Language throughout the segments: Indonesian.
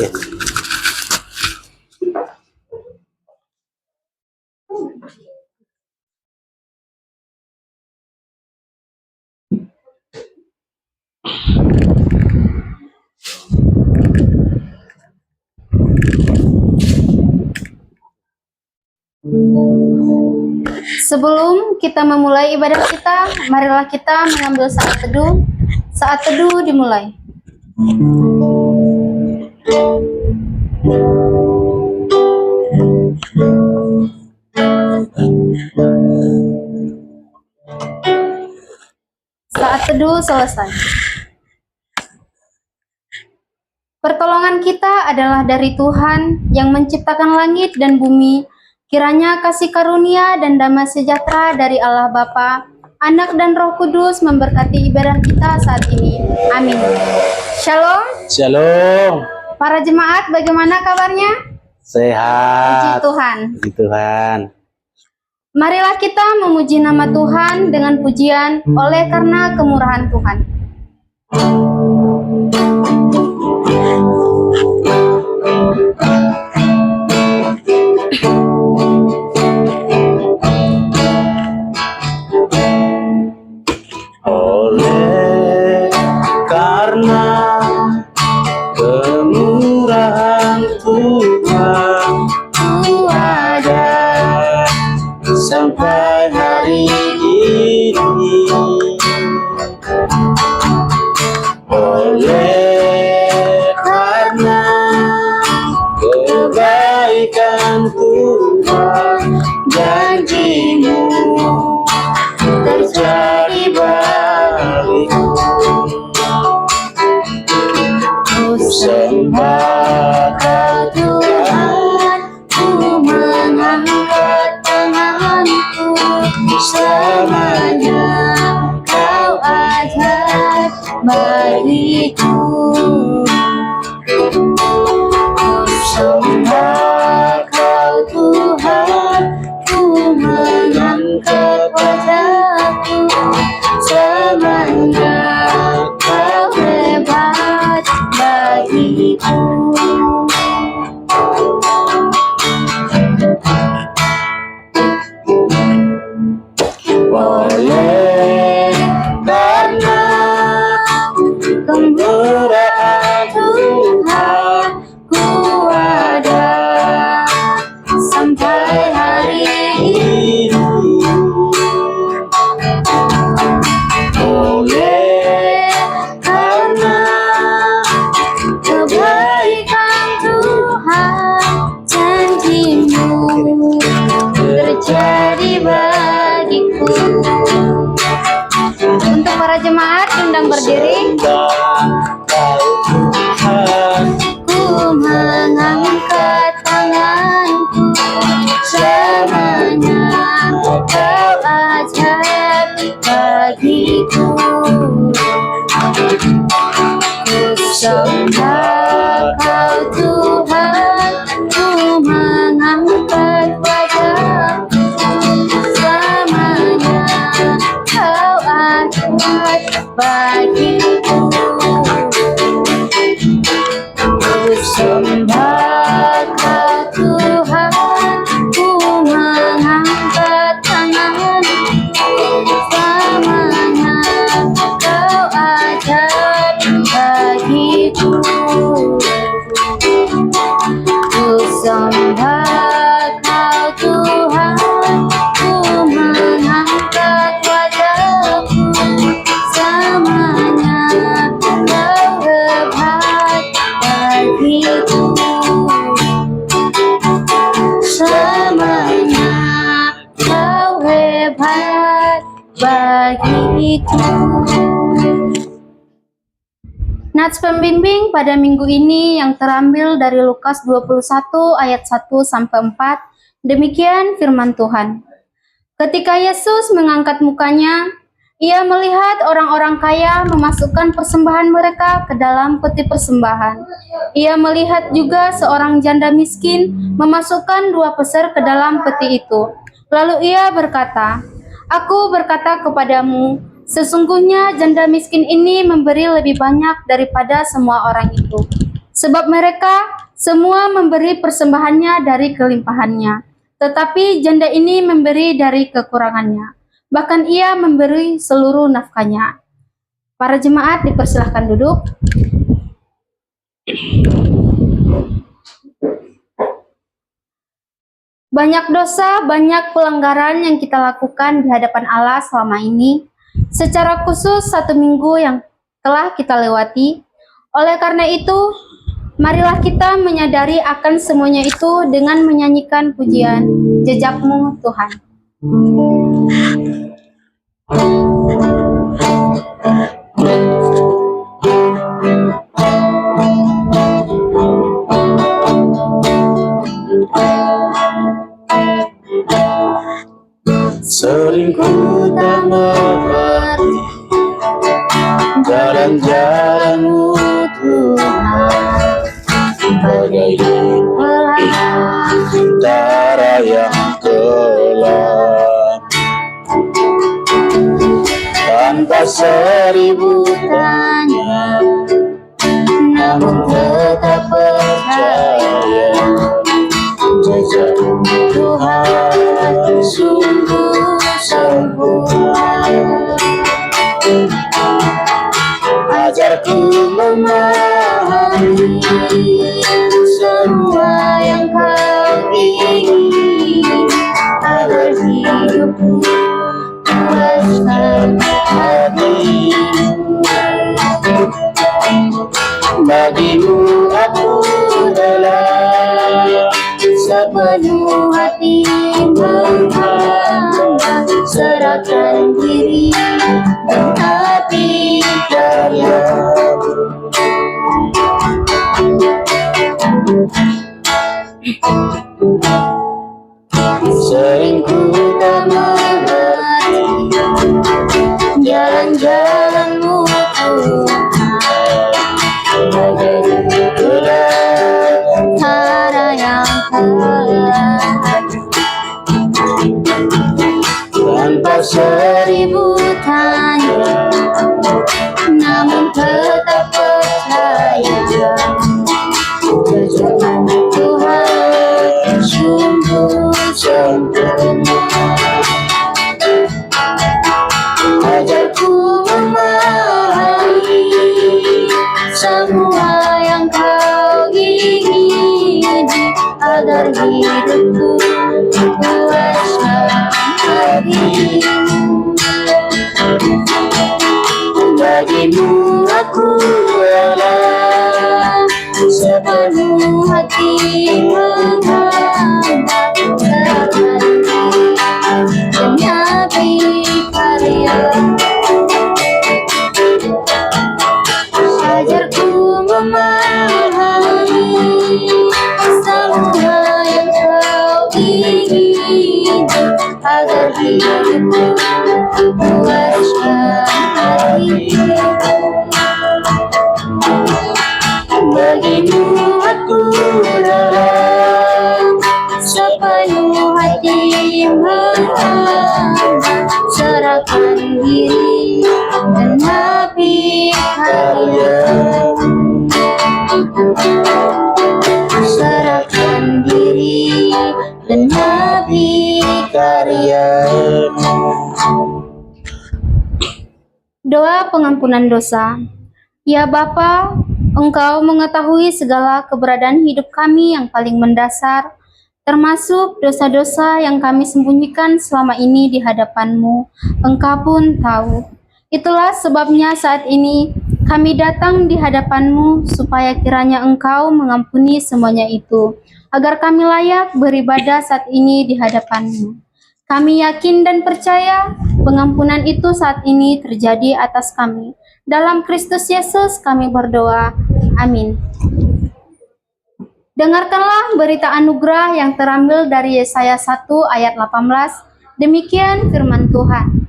Oke. Sebelum kita memulai ibadah kita, marilah kita mengambil saat teduh. Saat teduh dimulai. Saat teduh selesai. Pertolongan kita adalah dari Tuhan yang menciptakan langit dan bumi. Kiranya kasih karunia dan damai sejahtera dari Allah Bapa, Anak dan Roh Kudus memberkati ibadah kita saat ini. Amin. Shalom. Shalom. Para jemaat, bagaimana kabarnya? Sehat. Puji Tuhan. Puji Tuhan. Marilah kita memuji nama Tuhan dengan pujian oleh karena kemurahan Tuhan. Oleh karena kemurahan Tuhan, ku ada sampai hari ini. Oleh karena kebaikan Tuhan, janji-Mu terjadi bagiku. Ku sembah Kau Tuhan, ku mengangkat tanganku, selamanya Kau ajaib bagiku. Ku sembah Kau Tuhan, ku mengangkat wajahku, selamanya Kau hebat bagiku. Oleh karena kemurahan Tuhan, ku ada sampai hari ini. Oleh karena kebaikan Tuhan, janji-Mu terjadi bagiku. Untuk para jemaat undang berdiri. Ku mengangkat tanganku, selamanya Kau ajaib bagiku. Ku sembah Kau Tuhan, ku mengangkat wajahku, selamanya Kau ajaib bagiku. Ku sembah Kau Tuhan, ku mengangkat tanganku, selamanya Kau ajaib bagiku. Ku sembah Kau Tuhan, ku mengangkat wajahku, selamanya Kau hebat bagiku. Selamanya Kau hebat bagiku. Nats pembimbing pada minggu ini yang terambil dari Lukas 21 ayat 1 sampai 4. Demikian firman Tuhan. Ketika Yesus mengangkat mukanya, Ia melihat orang-orang kaya memasukkan persembahan mereka ke dalam peti persembahan. Ia melihat juga seorang janda miskin memasukkan 2 peser ke dalam peti itu. Lalu Ia berkata, "Aku berkata kepadamu, sesungguhnya janda miskin ini memberi lebih banyak daripada semua orang itu. Sebab mereka semua memberi persembahannya dari kelimpahannya, tetapi janda ini memberi dari kekurangannya. Bahkan ia memberi seluruh nafkahnya. Para jemaat dipersilahkan duduk. Banyak dosa, banyak pelanggaran yang kita lakukan di hadapan Allah selama ini. Secara khusus 1 minggu yang telah kita lewati. Oleh karena itu, marilah kita menyadari akan semuanya itu dengan menyanyikan pujian Jejakmu Tuhan. Sering ku tak mengerti jalan-jalan-Mu Tuhan, bagai antara yang kelam, tanpa seribu tanya, namun tetap percaya. Jejakmu Tuhan sungguh sempurna. Ajarku memahami semua yang Kau ingin, agar hidupku puaskan hatimu. Bagimu aku rela sepenuh hati menghamba, serahkan diri api karya-Mu. Sering ku tak mengerti jalan-jalan-Mu Tuhan, bagai antara yang kelam, tanpa seribu tanya, namun tetap percaya. Jejakmu Tuhan sungguh sempurna. Ajarku memahami semua yang Kau ingini, agar hidupku puaskan hatimu. Bagimu aku rela sepenuh hati menghamba, serahkan diri demi api karya-Mu. Ajarku memahami semua yang Kau ingini, agar hidupku puaskan hatimu. Bagimu aku rela sepenuh hati menghamba, serahkan diri dan api karya-Mu. Serahkan diri dan api karya-Mu. Doa pengampunan dosa. Ya Bapa, Engkau mengetahui segala keberadaan hidup kami yang paling mendasar, termasuk dosa-dosa yang kami sembunyikan selama ini di hadapan-Mu. Engkau pun tahu. Itulah sebabnya saat ini kami datang di hadapan-Mu supaya kiranya Engkau mengampuni semuanya itu, agar kami layak beribadah saat ini di hadapan-Mu. Kami yakin dan percaya pengampunan itu saat ini terjadi atas kami. Dalam Kristus Yesus kami berdoa. Amin. Dengarkanlah berita anugerah yang terambil dari Yesaya 1 ayat 18. Demikian firman Tuhan.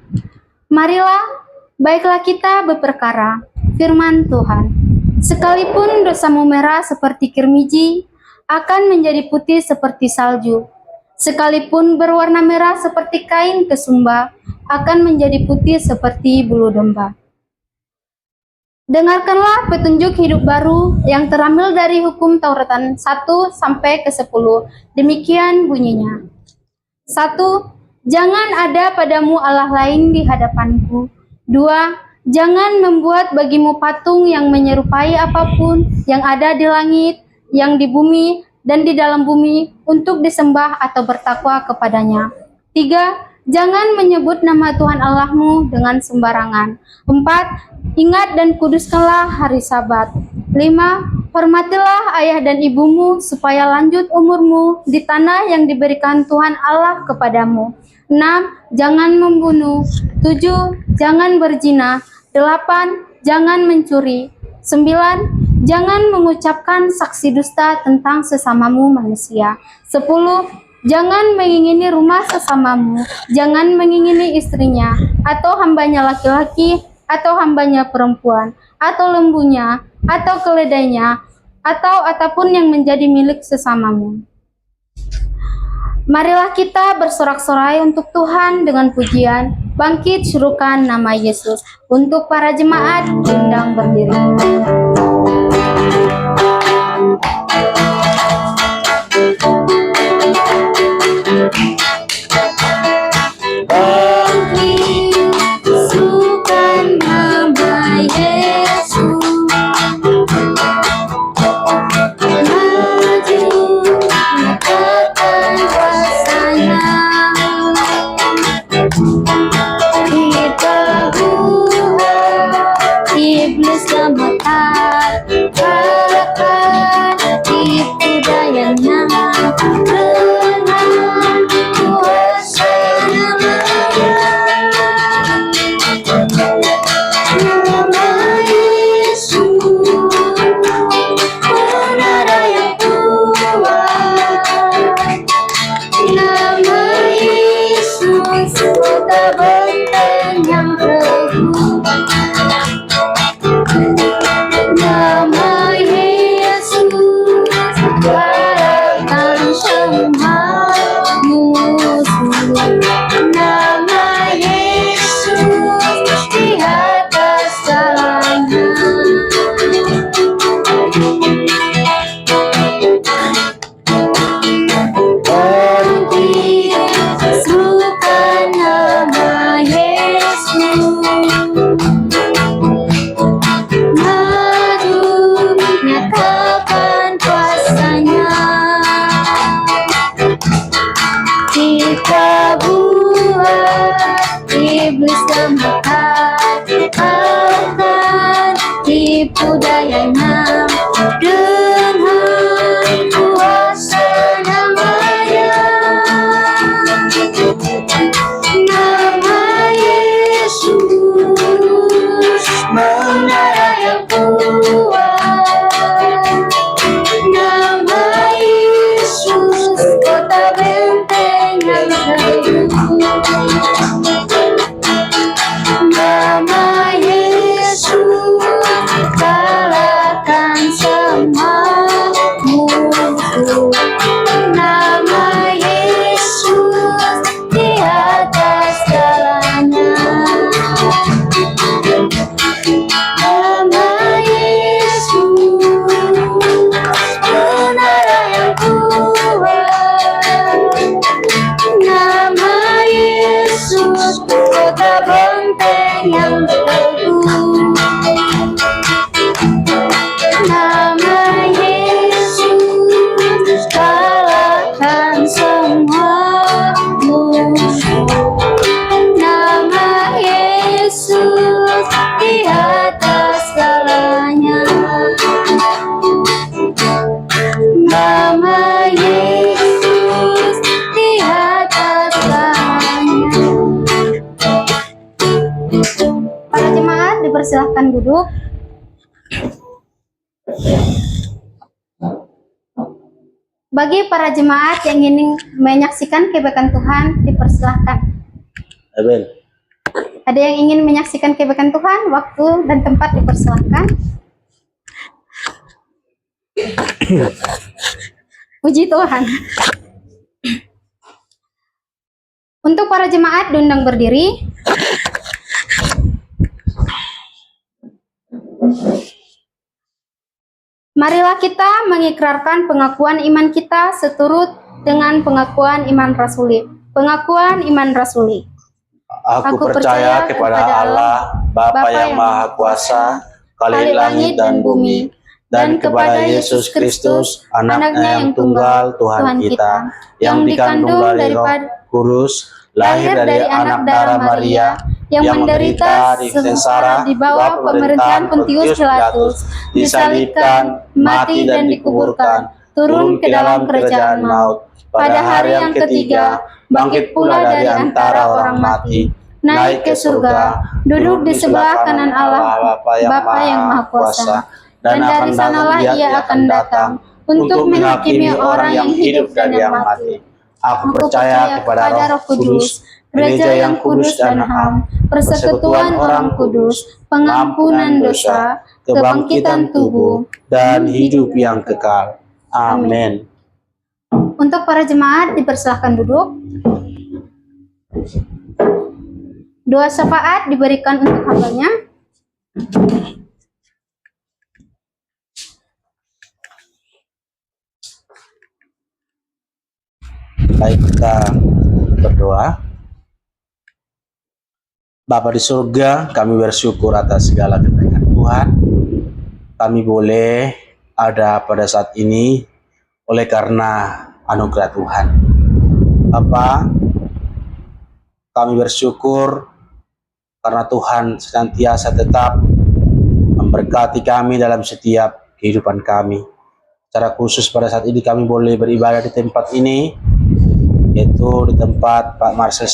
Marilah, baiklah kita berperkara, firman Tuhan. Sekalipun dosamu merah seperti kirmiji, akan menjadi putih seperti salju. Sekalipun berwarna merah seperti kain kesumba, akan menjadi putih seperti bulu domba. Dengarkanlah petunjuk hidup baru yang terambil dari hukum Tauratan 1 sampai ke 10. Demikian bunyinya. 1. Jangan ada padamu Allah lain di hadapanku. 2. Jangan membuat bagimu patung yang menyerupai apapun yang ada di langit, yang di bumi, dan di dalam bumi untuk disembah atau bertakwa kepadanya. 3. Jangan menyebut nama Tuhan Allahmu dengan sembarangan. 4. Ingat dan kuduskanlah hari Sabat. 5. Hormatilah ayah dan ibumu supaya lanjut umurmu di tanah yang diberikan Tuhan Allah kepadamu. 6. Jangan membunuh. 7. Jangan berzina. 8. Jangan mencuri. 9. Jangan mengucapkan saksi dusta tentang sesamamu manusia. 10. Jangan mengingini rumah sesamamu. Jangan mengingini istrinya, atau hambanya laki-laki, atau hambanya perempuan, atau lembunya, atau keledainya, atau apapun yang menjadi milik sesamamu. Marilah kita bersorak-sorai untuk Tuhan dengan pujian. Bangkit serukan nama Yesus. Untuk para jemaat, undang berdiri. Sukan nama Yesus, maju nyatakan kuasanya. Kita buat iblis gemetar, kalahkan tipu dayanya. Dengan kuasa nama Yesus, menara yang kuat. Nama Yesus, kota benteng yang teguh. Nama Yesus, kalahkan semua musuh. Nama Yesus, di atas segalanya. Serukan nama Yesus, maju nyatakan kuasanya. Kita buat iblis gemetar, kalahkan tipu dayanya. Dengan kuasa namanya, nama Yesus, menara yang kuat. Nama Yesus, kota benteng yang teguh. Nama Yesus, kalahkan semua musuh. Nama Yesus, di atas segalanya. Nama Yesus, menara yang kuat. Nama Yesus, kota benteng yang teguh. Nama Yesus, kalahkan semua musuh. Nama Yesus, di atas segalanya. Nama Yesus, di atas segalanya. Para jemaat dipersilahkan duduk. Bagi para jemaat yang ingin menyaksikan kebaikan Tuhan, dipersilahkan. Amin. Ada yang ingin menyaksikan kebaikan Tuhan, waktu dan tempat dipersilahkan. Puji Tuhan. Untuk para jemaat diundang berdiri. Marilah kita mengikrarkan pengakuan iman kita seturut dengan pengakuan iman rasuli. Pengakuan iman rasuli. Aku percaya kepada Allah, Bapa yang Maha Kuasa, Khalik langit dan bumi, dan kepada Yesus Kristus, anaknya yang tunggal, Tuhan kita, yang dikandung dari Roh Kudus, lahir dari anak darah Maria, yang menderita di sengsara di bawah pemerintahan Pontius Pilatus, disalibkan, mati dan dikuburkan, turun ke dalam kerajaan maut. Pada hari yang ketiga, bangkit pula dari antara orang mati, naik ke surga, duduk di sebelah kanan Allah, Bapa yang Maha Kuasa, dan dari sanalah ia akan datang untuk menghakimi orang yang hidup dan yang mati. Aku percaya kepada Roh Kudus, Gereja yang kudus dan ham, persekutuan orang kudus, pengampunan dosa, kebangkitan tubuh, dan hidup yang kekal. Amin. Untuk para jemaat dipersilahkan duduk. Doa syafaat diberikan untuk hambanya. Baik, kita berdoa. Bapa di surga, kami bersyukur atas segala kebaikan Tuhan. Kami boleh ada pada saat ini oleh karena anugerah Tuhan. Bapa, kami bersyukur karena Tuhan senantiasa tetap memberkati kami dalam setiap kehidupan kami. Secara khusus pada saat ini kami boleh beribadah di tempat ini, yaitu di tempat Pak Marcel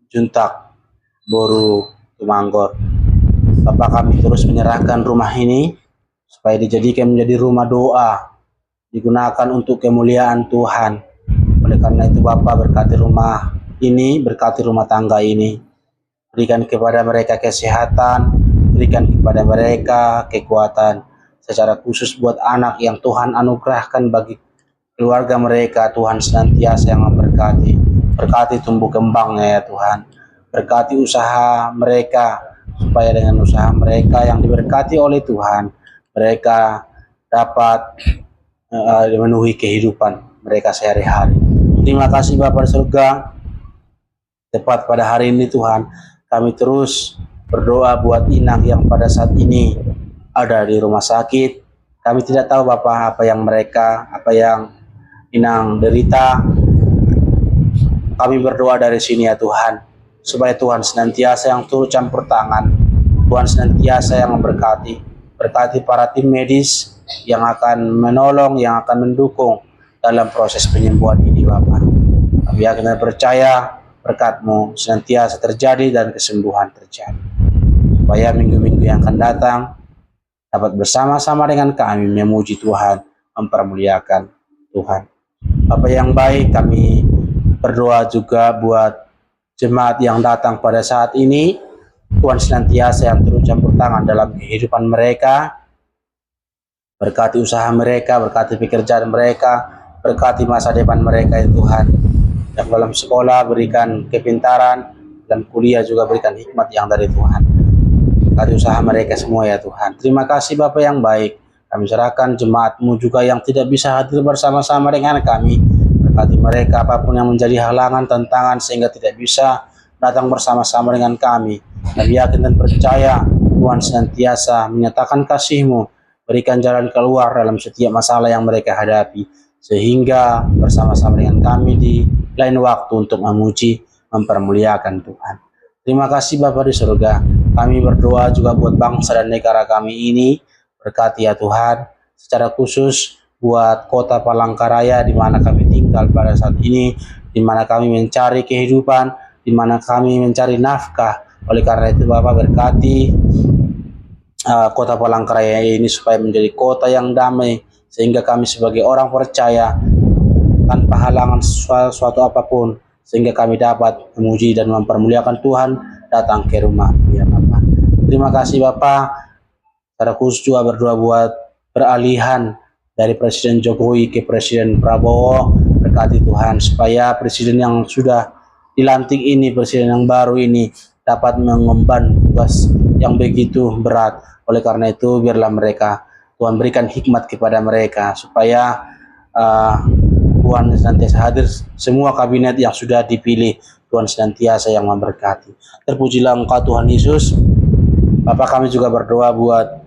Juntak, Boru, Tumanggor. Bapak, kami terus menyerahkan rumah ini supaya dijadikan menjadi rumah doa, digunakan untuk kemuliaan Tuhan. Oleh karena itu Bapak, berkati rumah ini, berkati rumah tangga ini. Berikan kepada mereka kesehatan, berikan kepada mereka kekuatan. Secara khusus buat anak yang Tuhan anugerahkan bagi keluarga mereka, Tuhan senantiasa yang memberkati. Berkati tumbuh kembangnya ya Tuhan. Berkati usaha mereka, supaya dengan usaha mereka yang diberkati oleh Tuhan, mereka dapat memenuhi kehidupan mereka sehari-hari. Terima kasih Bapa di surga. Tepat pada hari ini Tuhan, kami terus berdoa buat Inang yang pada saat ini ada di rumah sakit. Kami tidak tahu Bapa apa yang Inang derita. Kami berdoa dari sini ya Tuhan, supaya Tuhan senantiasa yang turut campur tangan, Tuhan senantiasa yang memberkati, berkati para tim medis yang akan menolong, yang akan mendukung dalam proses penyembuhan ini Bapak. Kami yakin dan percaya berkat-Mu senantiasa terjadi dan kesembuhan terjadi, supaya minggu-minggu yang akan datang dapat bersama-sama dengan kami memuji Tuhan, mempermuliakan Tuhan. Bapak yang baik, kami berdoa juga buat jemaat yang datang pada saat ini. Tuhan senantiasa yang turut campur tangan dalam kehidupan mereka. Berkati usaha mereka, berkati pekerjaan mereka, berkati masa depan mereka ya Tuhan. Yang dalam sekolah berikan kepintaran, dan kuliah juga berikan hikmat yang dari Tuhan. Berkati usaha mereka semua ya Tuhan. Terima kasih Bapak yang baik. Kami serahkan jemaat-Mu juga yang tidak bisa hadir bersama-sama dengan kami. Berkati mereka apapun yang menjadi halangan, tantangan sehingga tidak bisa datang bersama-sama dengan kami. Kami yakin dan percaya Tuhan senantiasa menyatakan kasih-Mu, berikan jalan keluar dalam setiap masalah yang mereka hadapi, sehingga bersama-sama dengan kami di lain waktu untuk memuji, mempermuliakan Tuhan. Terima kasih Bapa di surga. Kami berdoa juga buat bangsa dan negara kami ini. Berkati ya Tuhan, secara khusus buat kota Palangkaraya di mana kami tinggal pada saat ini, di mana kami mencari kehidupan, di mana kami mencari nafkah. Oleh karena itu Bapak berkati kota Palangkaraya ini supaya menjadi kota yang damai, sehingga kami sebagai orang percaya tanpa halangan suatu apapun, sehingga kami dapat memuji dan mempermuliakan Tuhan datang ke rumah ya Bapak. Terima kasih Bapak. Secara khusus juga berdoa buat peralihan dari Presiden Jokowi ke Presiden Prabowo. Berkati Tuhan supaya presiden yang sudah dilantik ini, presiden yang baru ini dapat mengemban tugas yang begitu berat. Oleh karena itu, biarlah mereka, Tuhan berikan hikmat kepada mereka, supaya Tuhan senantiasa hadir, semua kabinet yang sudah dipilih, Tuhan senantiasa yang memberkati. Terpujilah Engkau Tuhan Yesus. Bapak, kami juga berdoa buat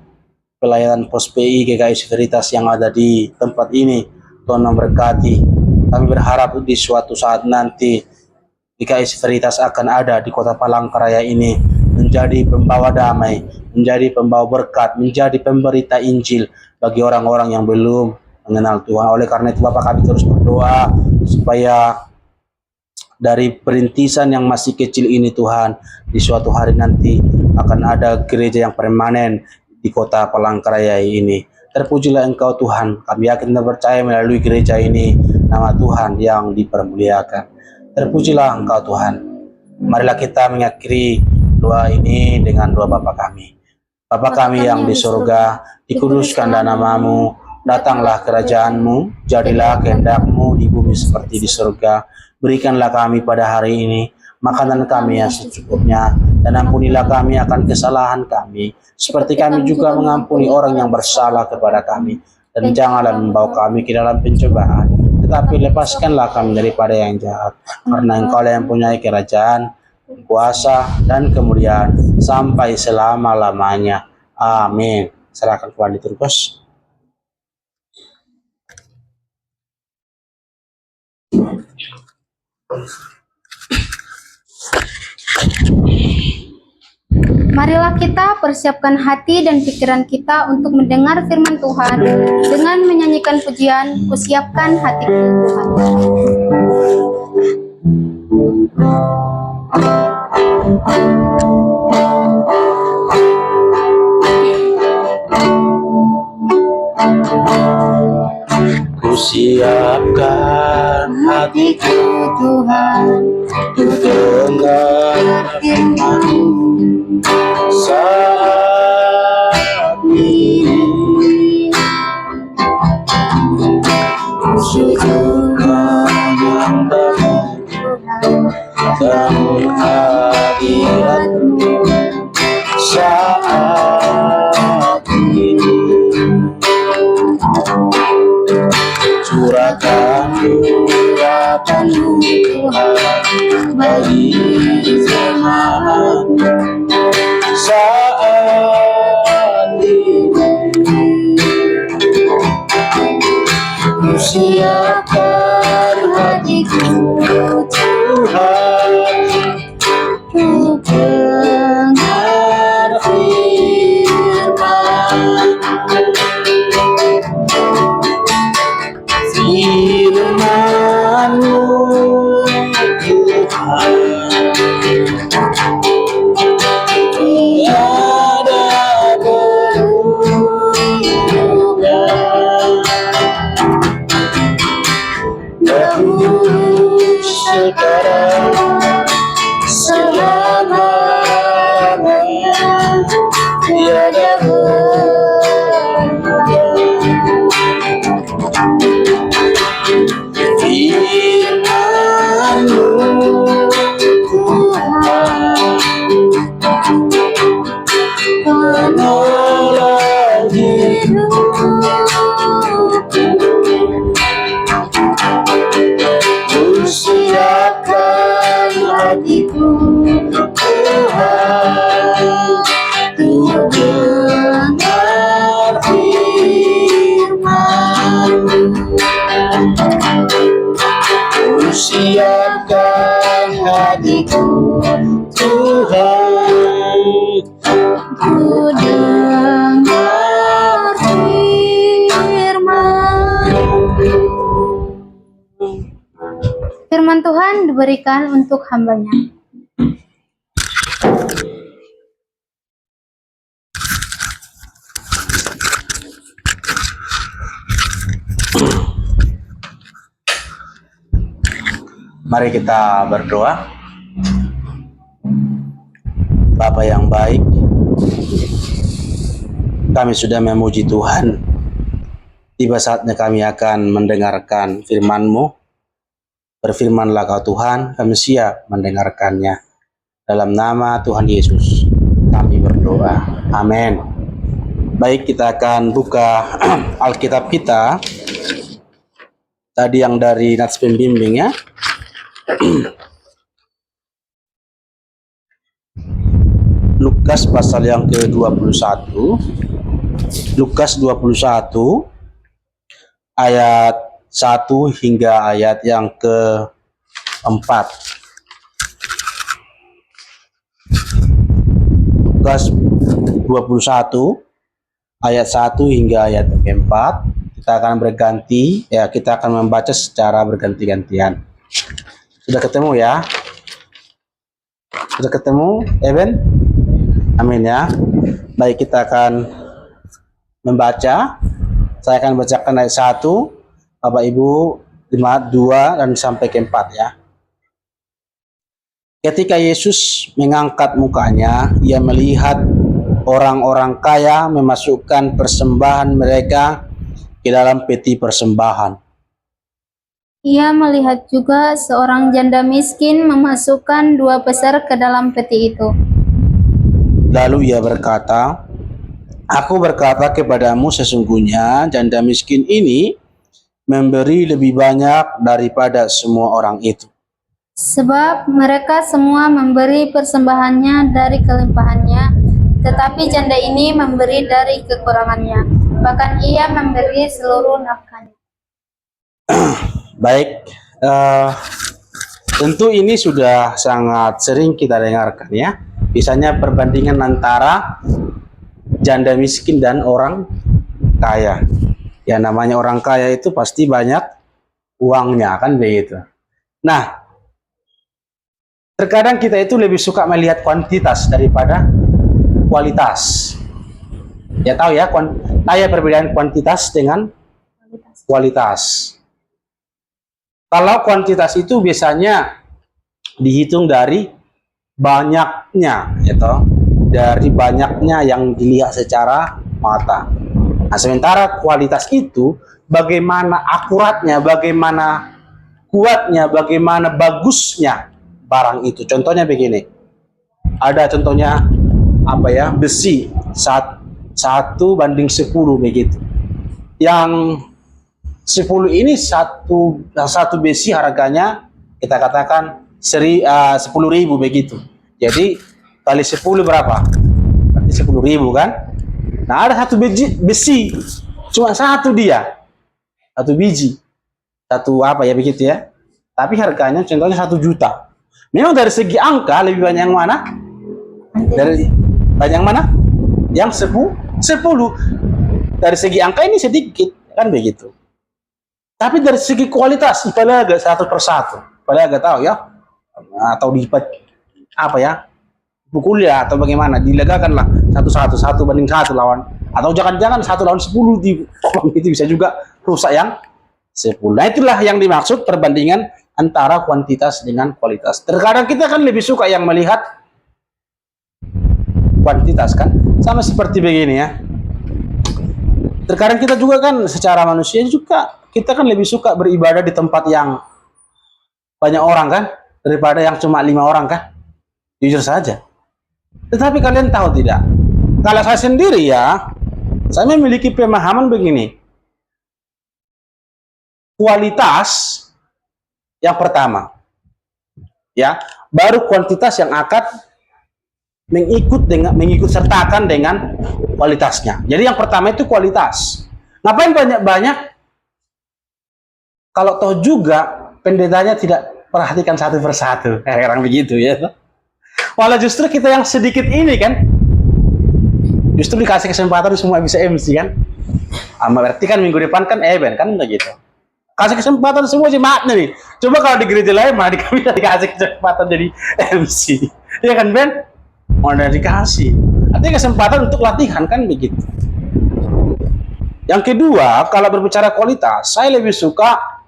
pelayanan Pos PI GKI Severitas yang ada di tempat ini. Tuhan memberkati. Kami berharap di suatu saat nanti GKI Severitas akan ada di kota Palangkaraya ini, menjadi pembawa damai, menjadi pembawa berkat, menjadi pemberita Injil bagi orang-orang yang belum mengenal Tuhan. Oleh karena itu Bapak, kami terus berdoa supaya dari perintisan yang masih kecil ini Tuhan, di suatu hari nanti akan ada gereja yang permanen di kota Palangkaraya ini. Terpujilah Engkau Tuhan. Kami yakin dan percaya melalui gereja ini nama Tuhan yang dipermuliakan. Terpujilah Engkau Tuhan. Marilah kita mengakhiri doa ini dengan doa Bapa kami. Bapa kami yang di surga, dikuduskanlah namamu, datanglah kerajaanmu, jadilah kehendak-Mu di bumi seperti di surga. Berikanlah kami pada hari ini makanan kami yang secukupnya, dan ampunilah kami akan kesalahan kami, seperti kami juga mengampuni orang yang bersalah kepada kami. Dan janganlah membawa kami ke dalam pencobaan, tetapi lepaskanlah kami daripada yang jahat. Karena Engkau yang mempunyai kerajaan, kuasa, dan kemuliaan sampai selama-lamanya. Amin. Serahkan kepada liturgus. Marilah kita persiapkan hati dan pikiran kita untuk mendengar firman Tuhan dengan menyanyikan pujian, "Kusiapkan hatiku Tuhan." Kusiapkan hatiku Tuhan, untuk dengar firman-Mu saat ini. Sujudkan yang baik dan hadirat-Mu saat ini. Curahkan urapan-Mu Tuhan bagi jemaat saat ini. Kusiapkan hatiku Tuhan, untuk dengar firman-Mu Tuhan. Tiada berubah, dahulu sekarang selama-lamanya. Tiada berubah. Firman-Mu Tuhan, penolong hidupku. Kusiapkan hatiku Tuhan, untuk dengar firman-Mu. Kusiapkan hatiku Tuhan, untuk dengar firman-Mu. Firman Tuhan diberikan untuk hambanya. Mari kita berdoa. Bapa yang baik, kami sudah memuji Tuhan. Tiba saatnya kami akan mendengarkan firman-Mu. Berfirmanlah Kau Tuhan, kami siap mendengarkannya. Dalam nama Tuhan Yesus, kami berdoa. berdoa. Amin. Baik, kita akan buka Alkitab kita. Tadi yang dari Nats Pembimbing ya. Lukas pasal yang ke-21. Lukas 21 ayat 1 hingga ayat yang ke-4. Lukas 21 ayat 1 hingga ayat ke-4. Kita akan berganti, ya kita akan membaca secara berganti-gantian. Sudah ketemu ya? Sudah ketemu, Eben? Amin ya. Baik, kita akan membaca. Saya akan bacakan ayat 1, Bapak Ibu 5, 2 dan sampai ke 4 ya. Ketika Yesus mengangkat mukanya, ia melihat orang-orang kaya memasukkan persembahan mereka ke dalam peti persembahan. Ia melihat juga seorang janda miskin memasukkan 2 peser ke dalam peti itu. Lalu ia berkata, "Aku berkata kepadamu, sesungguhnya janda miskin ini memberi lebih banyak daripada semua orang itu. Sebab mereka semua memberi persembahannya dari kelimpahannya, tetapi janda ini memberi dari kekurangannya. Bahkan ia memberi seluruh nafkahnya." Baik, tentu ini sudah sangat sering kita dengarkan ya. Biasanya perbandingan antara janda miskin dan orang kaya. Ya namanya orang kaya itu pasti banyak uangnya kan begitu. Nah, terkadang kita itu lebih suka melihat kuantitas daripada kualitas. Ya tahu ya, tanya perbedaan kuantitas dengan kualitas. Kalau kuantitas itu biasanya dihitung dari banyaknya, gitu. Dari banyaknya yang dilihat secara mata. Nah, sementara kualitas itu bagaimana akuratnya, bagaimana kuatnya, bagaimana bagusnya barang itu. Contohnya begini. Ada contohnya apa ya? Besi 1:10 begitu. Yang 10 ini satu besi harganya kita katakan 10.000 begitu. Jadi kali 10 berapa? Berarti 10.000 kan? Nah, ada satu besi cuma satu dia. Satu biji. Satu apa ya begitu ya. Tapi harganya contohnya 1 juta. Memang dari segi angka lebih banyak yang mana? Dari banyak yang mana? Yang 10. Dari segi angka ini sedikit kan begitu. Tapi dari segi kualitas, kita agak 1/1. Kita agak tahu ya, atau dipat apa ya, pukul ya atau bagaimana, dilegakanlah 1 banding 1 lawan, atau jangan-jangan 1 lawan 10 di itu bisa juga rusak yang 10. Nah itulah yang dimaksud perbandingan antara kuantitas dengan kualitas. Terkadang kita kan lebih suka yang melihat kuantitas kan, sama seperti begini ya. Terkadang kita juga kan secara manusia juga kita kan lebih suka beribadah di tempat yang banyak orang kan, daripada yang cuma 5 orang kan, jujur saja. Tetapi kalian tahu tidak, kalau saya sendiri ya, saya memiliki pemahaman begini, kualitas yang pertama ya, baru kuantitas yang akan mengikut sertakan dengan kualitasnya. Jadi yang pertama itu kualitas. Ngapain banyak-banyak kalau toh juga pendetanya tidak perhatikan satu persatu, orang begitu ya. Walau justru kita yang sedikit ini kan, justru dikasih kesempatan semua bisa MC kan. Berarti kan minggu depan kan event kan begitu. Kasih kesempatan semua jemaatnya nih. Coba kalau di gereja lain malah dikasih kesempatan jadi MC. Iya kan Ben? Mana dikasih. Artinya kesempatan untuk latihan kan begitu. Yang kedua, kalau berbicara kualitas, saya lebih suka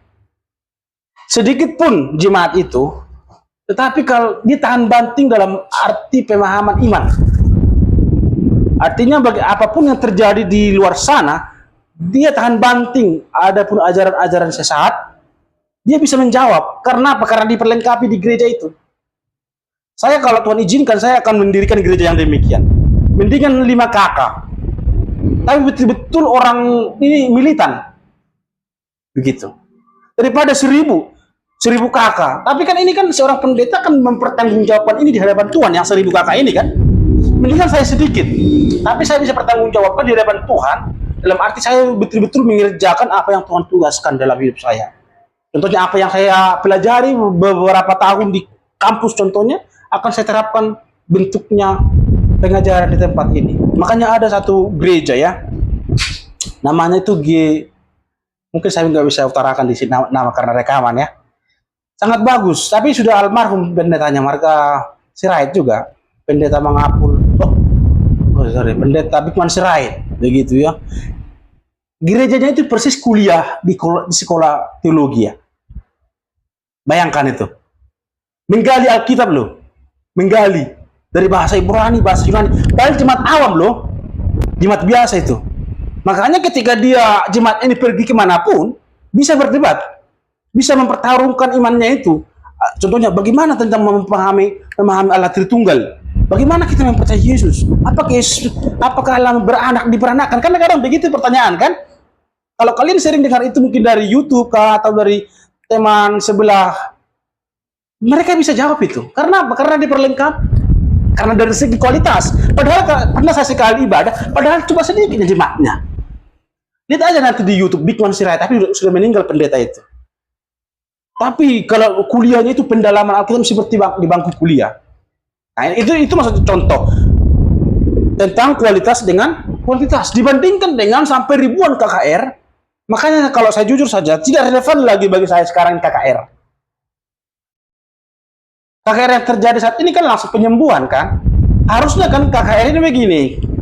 sedikit pun jemaat itu, tetapi kalau ditahan banting dalam arti pemahaman iman. Artinya bagi apapun yang terjadi di luar sana, dia tahan banting. Adapun ajaran-ajaran sesat, dia bisa menjawab. Karena apa? Karena diperlengkapi di gereja itu. Saya kalau Tuhan izinkan, saya akan mendirikan gereja yang demikian. mendingan 5 kakak. Tapi betul-betul orang ini militan. Begitu. Daripada 1000 kakak. Tapi kan ini kan seorang pendeta kan mempertanggungjawabkan ini di hadapan Tuhan yang 1000 kakak ini kan. Mendingan saya sedikit. Tapi saya bisa pertanggungjawabkan di hadapan Tuhan. Dalam arti saya betul-betul mengerjakan apa yang Tuhan tugaskan dalam hidup saya. Contohnya apa yang saya pelajari beberapa tahun di kampus contohnya akan saya terapkan bentuknya pengajaran di tempat ini. Makanya ada satu gereja ya, namanya itu mungkin saya nggak bisa utarakan di sini nama karena rekaman ya. Sangat bagus, tapi sudah almarhum pendetanya, Marga Sirait juga, pendeta Mangapul. Pendeta Bikman Sirait, begitu ya. Gerejanya itu persis kuliah di sekolah teologi ya. Bayangkan itu, menggali Alkitab loh, menggali. Dari bahasa Ibrani, bahasa Yunani, padahal jemaat awam loh, jemaat biasa itu. Makanya ketika dia jemaat ini pergi kemanapun, bisa berdebat, bisa mempertarungkan imannya itu. Contohnya bagaimana tentang memahami Allah Tritunggal, bagaimana kita mempercayai Yesus, apakah Allah beranak diperanakan, kan kadang begitu pertanyaan kan. Kalau kalian sering dengar itu mungkin dari YouTube kah, atau dari teman sebelah, mereka bisa jawab itu. Karena apa? Karena diperlengkap. Karena dari segi kualitas, padahal pernah saya sekali ibadah, padahal cuma sedikitnya jemaatnya. Lihat aja nanti di YouTube, Bikman Sirait, tapi sudah meninggal pendeta itu. Tapi kalau kuliahnya itu pendalaman Alkitab seperti di bangku kuliah. Nah, itu maksud contoh tentang kualitas dengan kuantitas dibandingkan dengan sampai ribuan KKR. Makanya kalau saya jujur saja, tidak relevan lagi bagi saya sekarang KKR. KKR yang terjadi saat ini kan langsung penyembuhan kan. Harusnya kan KKR ini begini,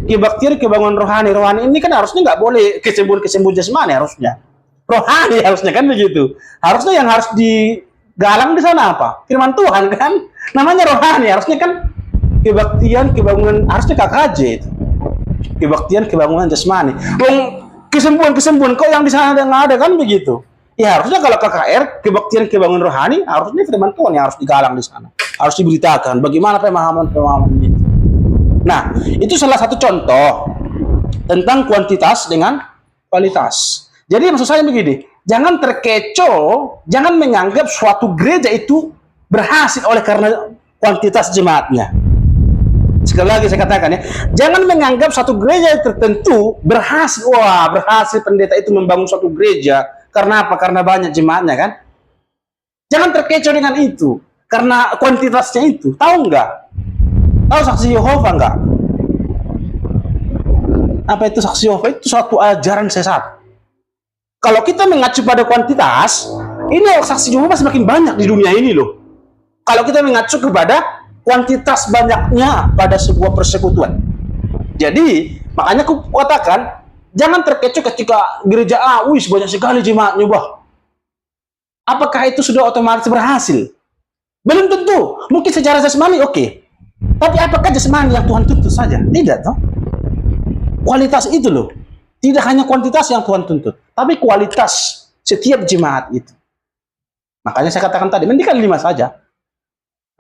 kebaktian kebangunan rohani ini kan harusnya nggak boleh kesembuhan jasmani harusnya. Rohani harusnya kan begitu. Harusnya yang harus digalang di sana apa? Firman Tuhan kan. Namanya rohani, harusnya kan kebaktian kebangunan, harusnya KKJ itu. Kebaktian kebangunan jasmani. Kesembuhan kok yang di sana nggak ada kan begitu. Ya harusnya kalau KKR, kebaktian kebangunan rohani, harusnya firman Tuhan yang harus digalang di sana. Harus diberitakan bagaimana pemahaman itu. Nah, itu salah satu contoh tentang kuantitas dengan kualitas. Jadi maksud saya begini, jangan terkecoh, jangan menganggap suatu gereja itu berhasil oleh karena kuantitas jemaatnya. Sekali lagi saya katakan ya, jangan menganggap satu gereja tertentu berhasil, berhasil pendeta itu membangun suatu gereja. Karena apa? Karena banyak jemaatnya kan? Jangan terkecoh dengan itu. Karena kuantitasnya itu. Tahu nggak? Tahu saksi Yehova nggak? Apa itu saksi Yehova? Itu suatu ajaran sesat. Kalau kita mengacu pada kuantitas, ini saksi Yehova semakin banyak di dunia ini loh. Kalau kita mengacu kepada kuantitas banyaknya pada sebuah persekutuan. Jadi, makanya aku katakan, jangan terkecoh ketika gereja banyak sekali jemaatnya, apakah itu sudah otomatis berhasil? Belum tentu. Mungkin secara jasmani oke. Tapi apakah jasmani yang Tuhan tuntut saja? Tidak toh. Kualitas itu loh. Tidak hanya kuantitas yang Tuhan tuntut, tapi kualitas setiap jemaat itu. Makanya saya katakan tadi, mendingan 5 saja.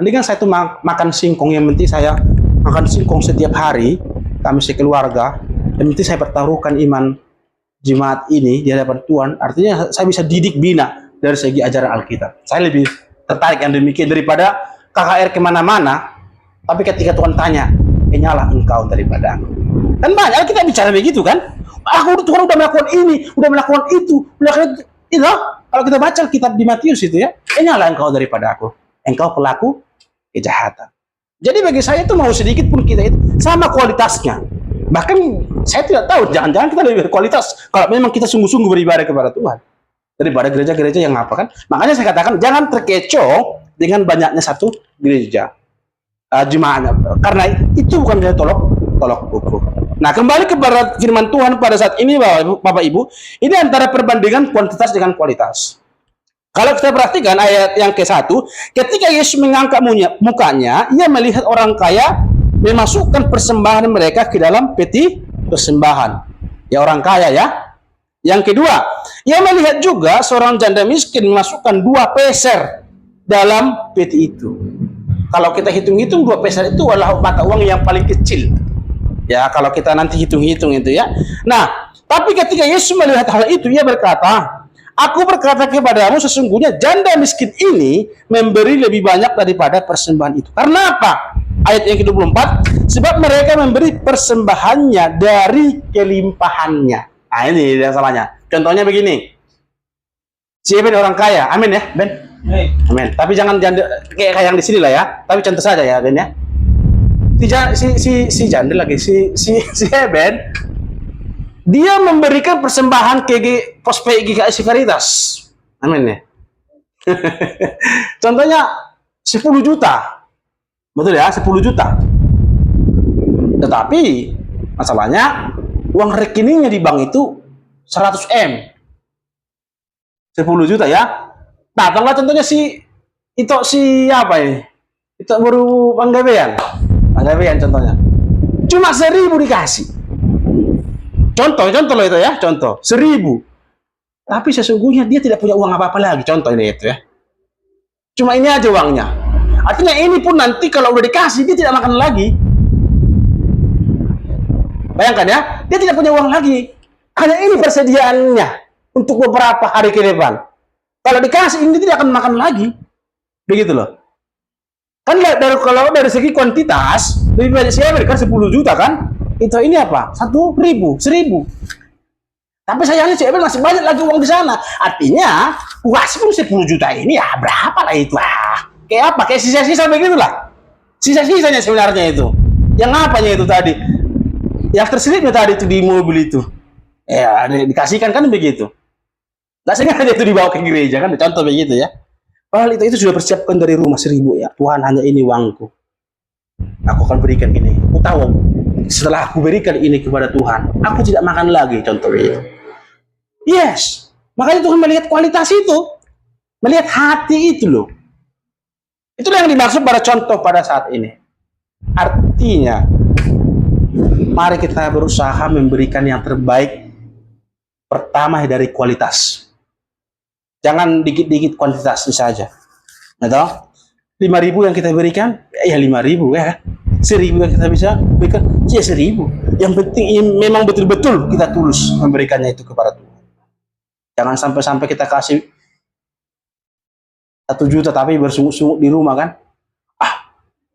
Mendingan saya itu makan singkong, yang penting saya makan singkong setiap hari, kami sekeluarga. Yang penting saya pertaruhkan iman jemaat ini di hadapan Tuhan. Artinya saya bisa didik bina dari segi ajaran Alkitab. Saya lebih tertarik yang demikian daripada KKR kemana-mana. Tapi ketika Tuhan tanya, nyalah engkau daripada aku. Kan banyak kita bicara begitu kan. Tuhan udah melakukan ini, udah melakukan itu, melakukan itu. Kalau kita baca kitab di Matius itu ya, nyalah engkau daripada aku. Engkau pelaku kejahatan. Jadi bagi saya itu mau sedikit pun kita itu sama kualitasnya. Bahkan saya tidak tahu, jangan-jangan kita lebih berkualitas kalau memang kita sungguh-sungguh beribadah kepada Tuhan daripada gereja-gereja yang apa kan. Makanya saya katakan jangan terkecoh dengan banyaknya satu gereja jemaatnya, karena itu bukan dari tolok ukur. Nah, kembali kepada firman Tuhan pada saat ini Bapak Ibu, ini antara perbandingan kuantitas dengan kualitas. Kalau kita perhatikan ayat yang ke-1, ketika Yesus mengangkat mukanya, ia melihat orang kaya memasukkan persembahan mereka ke dalam peti persembahan. Ya, orang kaya ya. Yang kedua, ia melihat juga seorang janda miskin memasukkan 2 peser dalam peti itu. Kalau kita hitung-hitung 2 peser itu adalah mata uang yang paling kecil. Ya, kalau kita nanti hitung-hitung itu ya. Nah, tapi ketika Yesus melihat hal itu, ia berkata, aku berkata kepadamu sesungguhnya janda miskin ini memberi lebih banyak daripada persembahan itu. Karena apa? Ayat yang ke-24, sebab mereka memberi persembahannya dari kelimpahannya. Nah, ini yang salahnya. Contohnya begini. Si Ben orang kaya, amin ya, Ben? Amin. Tapi jangan kayak yang di sini lah ya. Tapi contoh saja ya, Ben ya. Si janda lagi, si Ben, dia memberikan persembahan ke pos GKI Sekuritas. Amin ya. Contohnya 10 juta. Betul ya, 10 juta. Tetapi masalahnya uang rekeningnya di bank itu 100 M. 10 juta ya. Nah, kalau contohnya si apa ini? Itu baru penggawean contohnya. Cuma 1.000 dikasih. Contoh loh itu ya, contoh 1.000. Tapi sesungguhnya dia tidak punya uang apa-apa lagi, contoh ini itu ya. Cuma ini aja uangnya. Artinya ini pun nanti kalau udah dikasih dia tidak makan lagi. Bayangkan ya, dia tidak punya uang lagi. Hanya ini persediaannya untuk beberapa hari ke depan. Kalau dikasih ini tidak akan makan lagi. Begitu loh. Kan kalau dari segi kuantitas lebih banyak saya berikan 10 juta kan, itu ini apa 1.000. Tapi sayangnya si Ebel masih banyak lagi uang di sana. Artinya puas pun 10 juta ini ya berapa lah itu, kayak apa, kayak sisa-sisa begitulah, sisa-sisanya sebenarnya itu. Yang apanya itu tadi, yang terselipnya tadi itu di mobil itu ya dikasihkan kan begitu, nggak sengaja itu dibawa ke gereja kan, contoh begitu ya. Padahal itu sudah persiapkan dari rumah 1.000 ya. Tuhan, hanya ini uangku. Aku akan berikan ini. Aku tahu setelah aku berikan ini kepada Tuhan, aku tidak makan lagi, contoh itu. Yes. Makanya Tuhan melihat kualitas itu. Melihat hati itu loh. Itulah yang dimaksud pada contoh pada saat ini. Artinya, mari kita berusaha memberikan yang terbaik. Pertama dari kualitas. Jangan dikit-dikit kuantitasnya saja. Betul? 5.000 yang kita berikan, ya 5.000 ya. 1.000 yang kita bisa berikan, ya 1.000. Yang penting memang betul-betul kita tulus memberikannya itu kepada Tuhan. Jangan sampai kita kasih 1 juta tapi bersungut-sungut di rumah kan.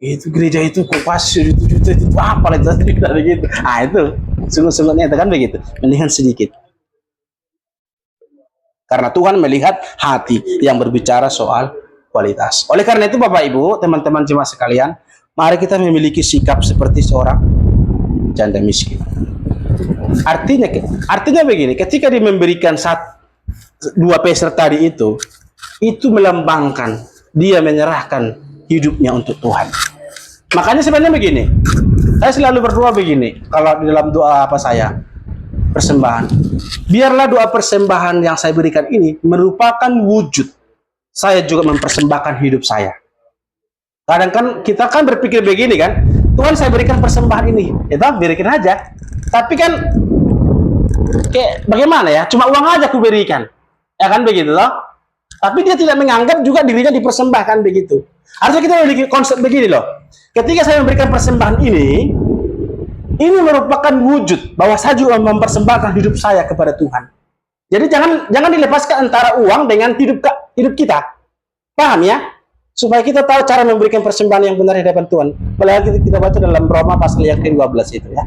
Itu gereja itu kok kasih 1 juta itu apa itu gitu. Itu sungut-sungutnya itu kan begitu. Mendingan sedikit. Karena Tuhan melihat hati yang berbicara soal kualitas. Oleh karena itu Bapak Ibu, teman-teman jemaat sekalian, mari kita memiliki sikap seperti seorang janda miskin. Artinya begini, ketika dia memberikan 2 peser tadi itu melambangkan dia menyerahkan hidupnya untuk Tuhan. Makanya sebenarnya begini, saya selalu berdoa begini, kalau di dalam doa persembahan, biarlah doa persembahan yang saya berikan ini merupakan wujud saya juga mempersembahkan hidup saya. Kadang kan kita kan berpikir begini kan, Tuhan saya berikan persembahan ini, itu berikan aja. Tapi kan kayak bagaimana ya, cuma uang aja aku berikan, ya kan begitu loh. Tapi dia tidak menganggap juga dirinya dipersembahkan begitu. Harusnya kita memiliki konsep begini loh. Ketika saya memberikan persembahan ini merupakan wujud bahwa saya juga mempersembahkan hidup saya kepada Tuhan. Jadi jangan dilepaskan antara uang dengan hidup kita. Paham ya? Supaya kita tahu cara memberikan persembahan yang benar di hadapan Tuhan. Apalagi kita baca dalam Roma pasal yang ke-12 itu ya.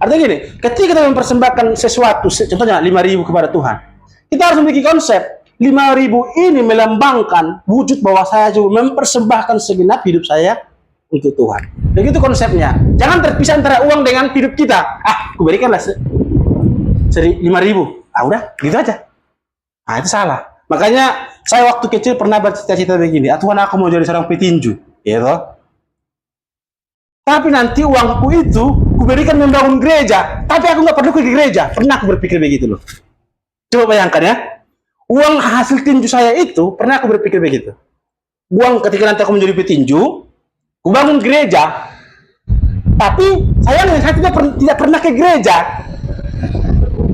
Artinya gini, ketika kita mempersembahkan sesuatu, contohnya 5.000 kepada Tuhan, kita harus memiliki konsep 5.000 ini melambangkan wujud bahwa saya juga mempersembahkan segenap hidup saya untuk Tuhan. Begitu konsepnya. Jangan terpisah antara uang dengan hidup kita. Aku berikanlah 5.000. Udah, gitu aja. Itu salah. Makanya saya waktu kecil pernah bercita-cita begini. Tuhan, aku mau jadi seorang petinju. Gitu. Tapi nanti uangku itu kuberikan membangun gereja. Tapi aku nggak perlu ke gereja. Pernah aku berpikir begitu loh. Coba bayangkan ya. Uang hasil tinju saya itu pernah aku berpikir begitu. Uang ketika nanti aku menjadi petinju, kubangun gereja, tapi sayangnya saya tidak pernah ke gereja.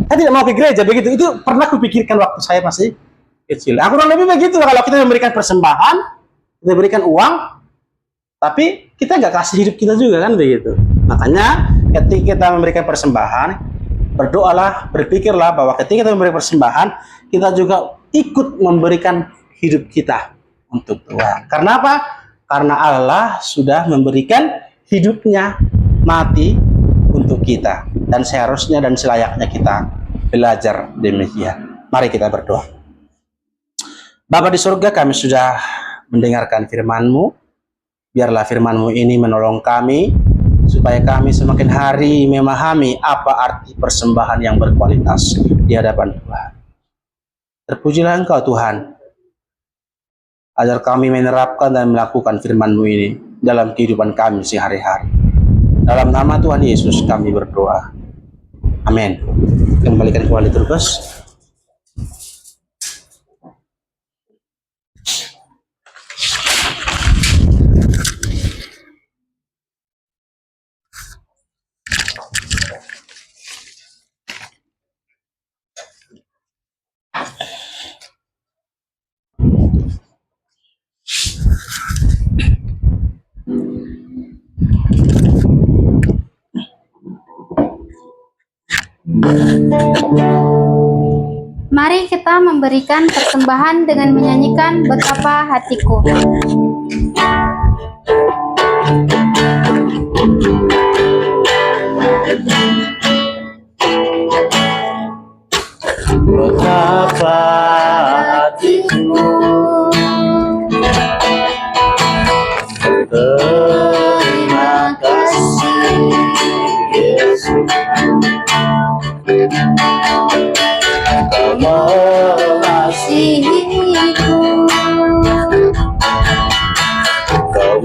Saya tidak mau ke gereja begitu. Itu pernah kupikirkan waktu saya masih kecil. Aku kurang lebih begitu kalau kita memberikan persembahan, kita berikan uang, tapi kita nggak kasih hidup kita juga kan begitu. Makanya ketika kita memberikan persembahan, berdoalah, berpikirlah bahwa ketika kita memberikan persembahan, kita juga ikut memberikan hidup kita untuk Tuhan. Karena apa? Karena Allah sudah memberikan hidupnya mati untuk kita, dan seharusnya dan selayaknya kita belajar demikian. Mari kita berdoa. Bapa di surga, kami sudah mendengarkan firman-Mu. Biarlah firman-Mu ini menolong kami, supaya kami semakin hari memahami apa arti persembahan yang berkualitas di hadapan Tuhan. Terpujilah Engkau Tuhan, agar kami menerapkan dan melakukan firman-Mu ini dalam kehidupan kami sehari-hari. Dalam nama Tuhan Yesus kami berdoa. Amin. Kembalikan kembali terus. Mari kita memberikan persembahan dengan menyanyikan Betapa Hatiku. Betapa hatiku terima kasih Yesus, Kau mengasihiku, Kau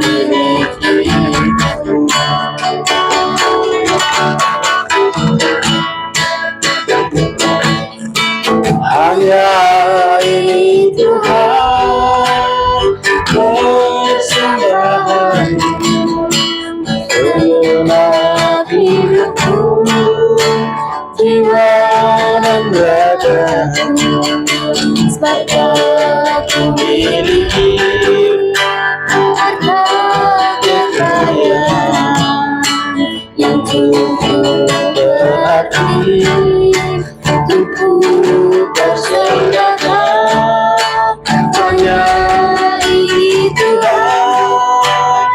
memilikiku. Hanya ini Tuhan persembahan genap hidupku, jiwa dan raga, sebab aku miliki harta kekayaan yang cukup berarti untukku persembahkan. Hanya ini Tuhan,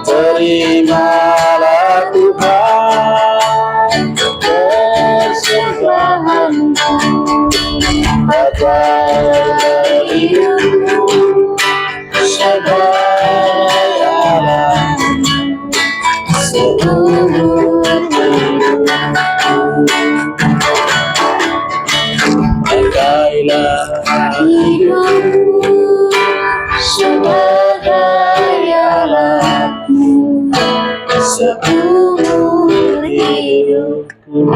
terimalah Tuhan persembahanku, agar hidupku sebagai alam seumur hidupku. Pakailah hidupku sebagai alatmu seumur hidupku.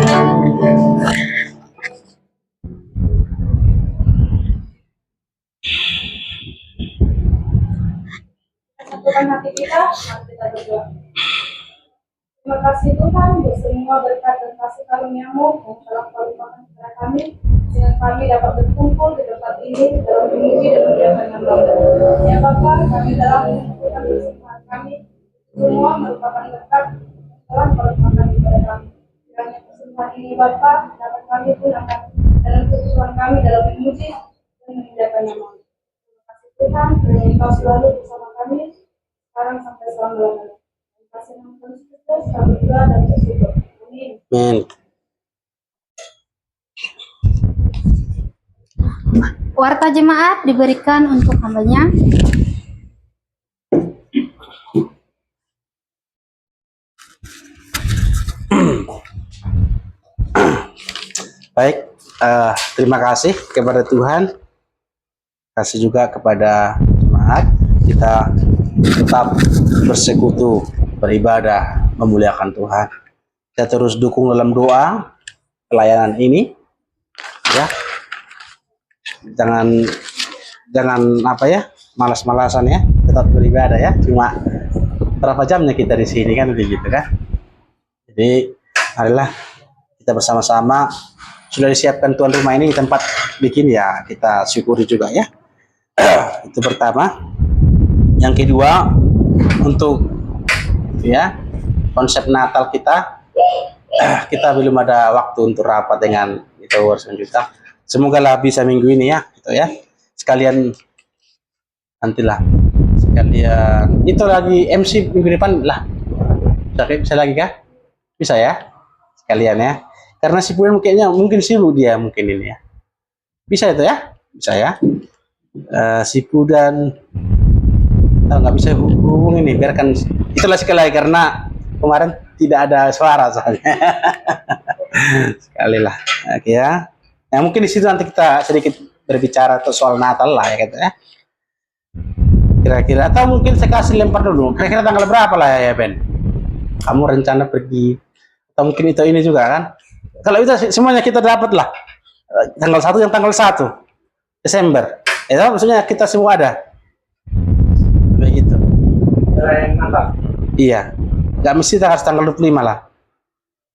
Satukan hati kita, mari kita berdoa. Terima kasih Tuhan untuk semua berkat dan kasih karunia-Mu yang telah Kau limpahkan kepada kami, sehingga kami dapat berkumpul di tempat ini dalam memuji dan menjaga nama-Mu. Ya Bapa, kami dalam mengumpulkan persembahan kami, semua merupakan berkat yang telah Kau limpahkan kepada kami. Kiranya persembahan ini Bapa dapat kami gunakan dalam kebutuhan kami dalam memuji dan menjaga nama-Mu. Terima kasih Tuhan, kiranya Engkau selalu bersama kami sekarang sampai selama-lamanya. Terima kasih nama Tuhan Yesus, kami berdoa dan bersyukur. Amin. Amin. Warta jemaat diberikan untuk hambanya. Baik, terima kasih kepada Tuhan, kasih juga kepada jemaat. Kita tetap bersekutu, beribadah, memuliakan Tuhan. Kita terus dukung dalam doa pelayanan ini, ya. Jangan apa ya, malas-malasan ya, tetap beribadah ya. Cuma berapa jamnya kita di sini kan, begitu kan. Jadi marilah kita bersama-sama, sudah disiapkan tuan rumah ini tempat bikin ya, kita syukuri juga ya. Itu pertama. Yang kedua, untuk ya konsep Natal kita, kita belum ada waktu untuk rapat dengan itu kita. Semoga lah bisa minggu ini ya, gitu ya. Sekalian nantilah, sekalian itu lagi MC minggu depan lah. Bisa lagi kah? Bisa ya, sekalian ya. Karena si Puan mungkin sibuk dia mungkin ini ya. Bisa itu ya, bisa ya. Si Pudan nggak bisa hubung ini, biarkan itulah sekali lagi karena kemarin tidak ada suara soalnya. Sekali lah, oke ya. Nah, mungkin di situ nanti kita sedikit berbicara soal Natal lah ya gitu ya. Kira-kira atau mungkin saya kasih lempar dulu. Kira-kira tanggal berapa lah ya Ben? Kamu rencana pergi atau mungkin itu ini juga kan? Kalau itu semuanya kita dapat lah. Tanggal 1 yang tanggal 1 Desember. Itu maksudnya kita semua ada. Begitu. Iya. Gak mesti harus tanggal 25 lah.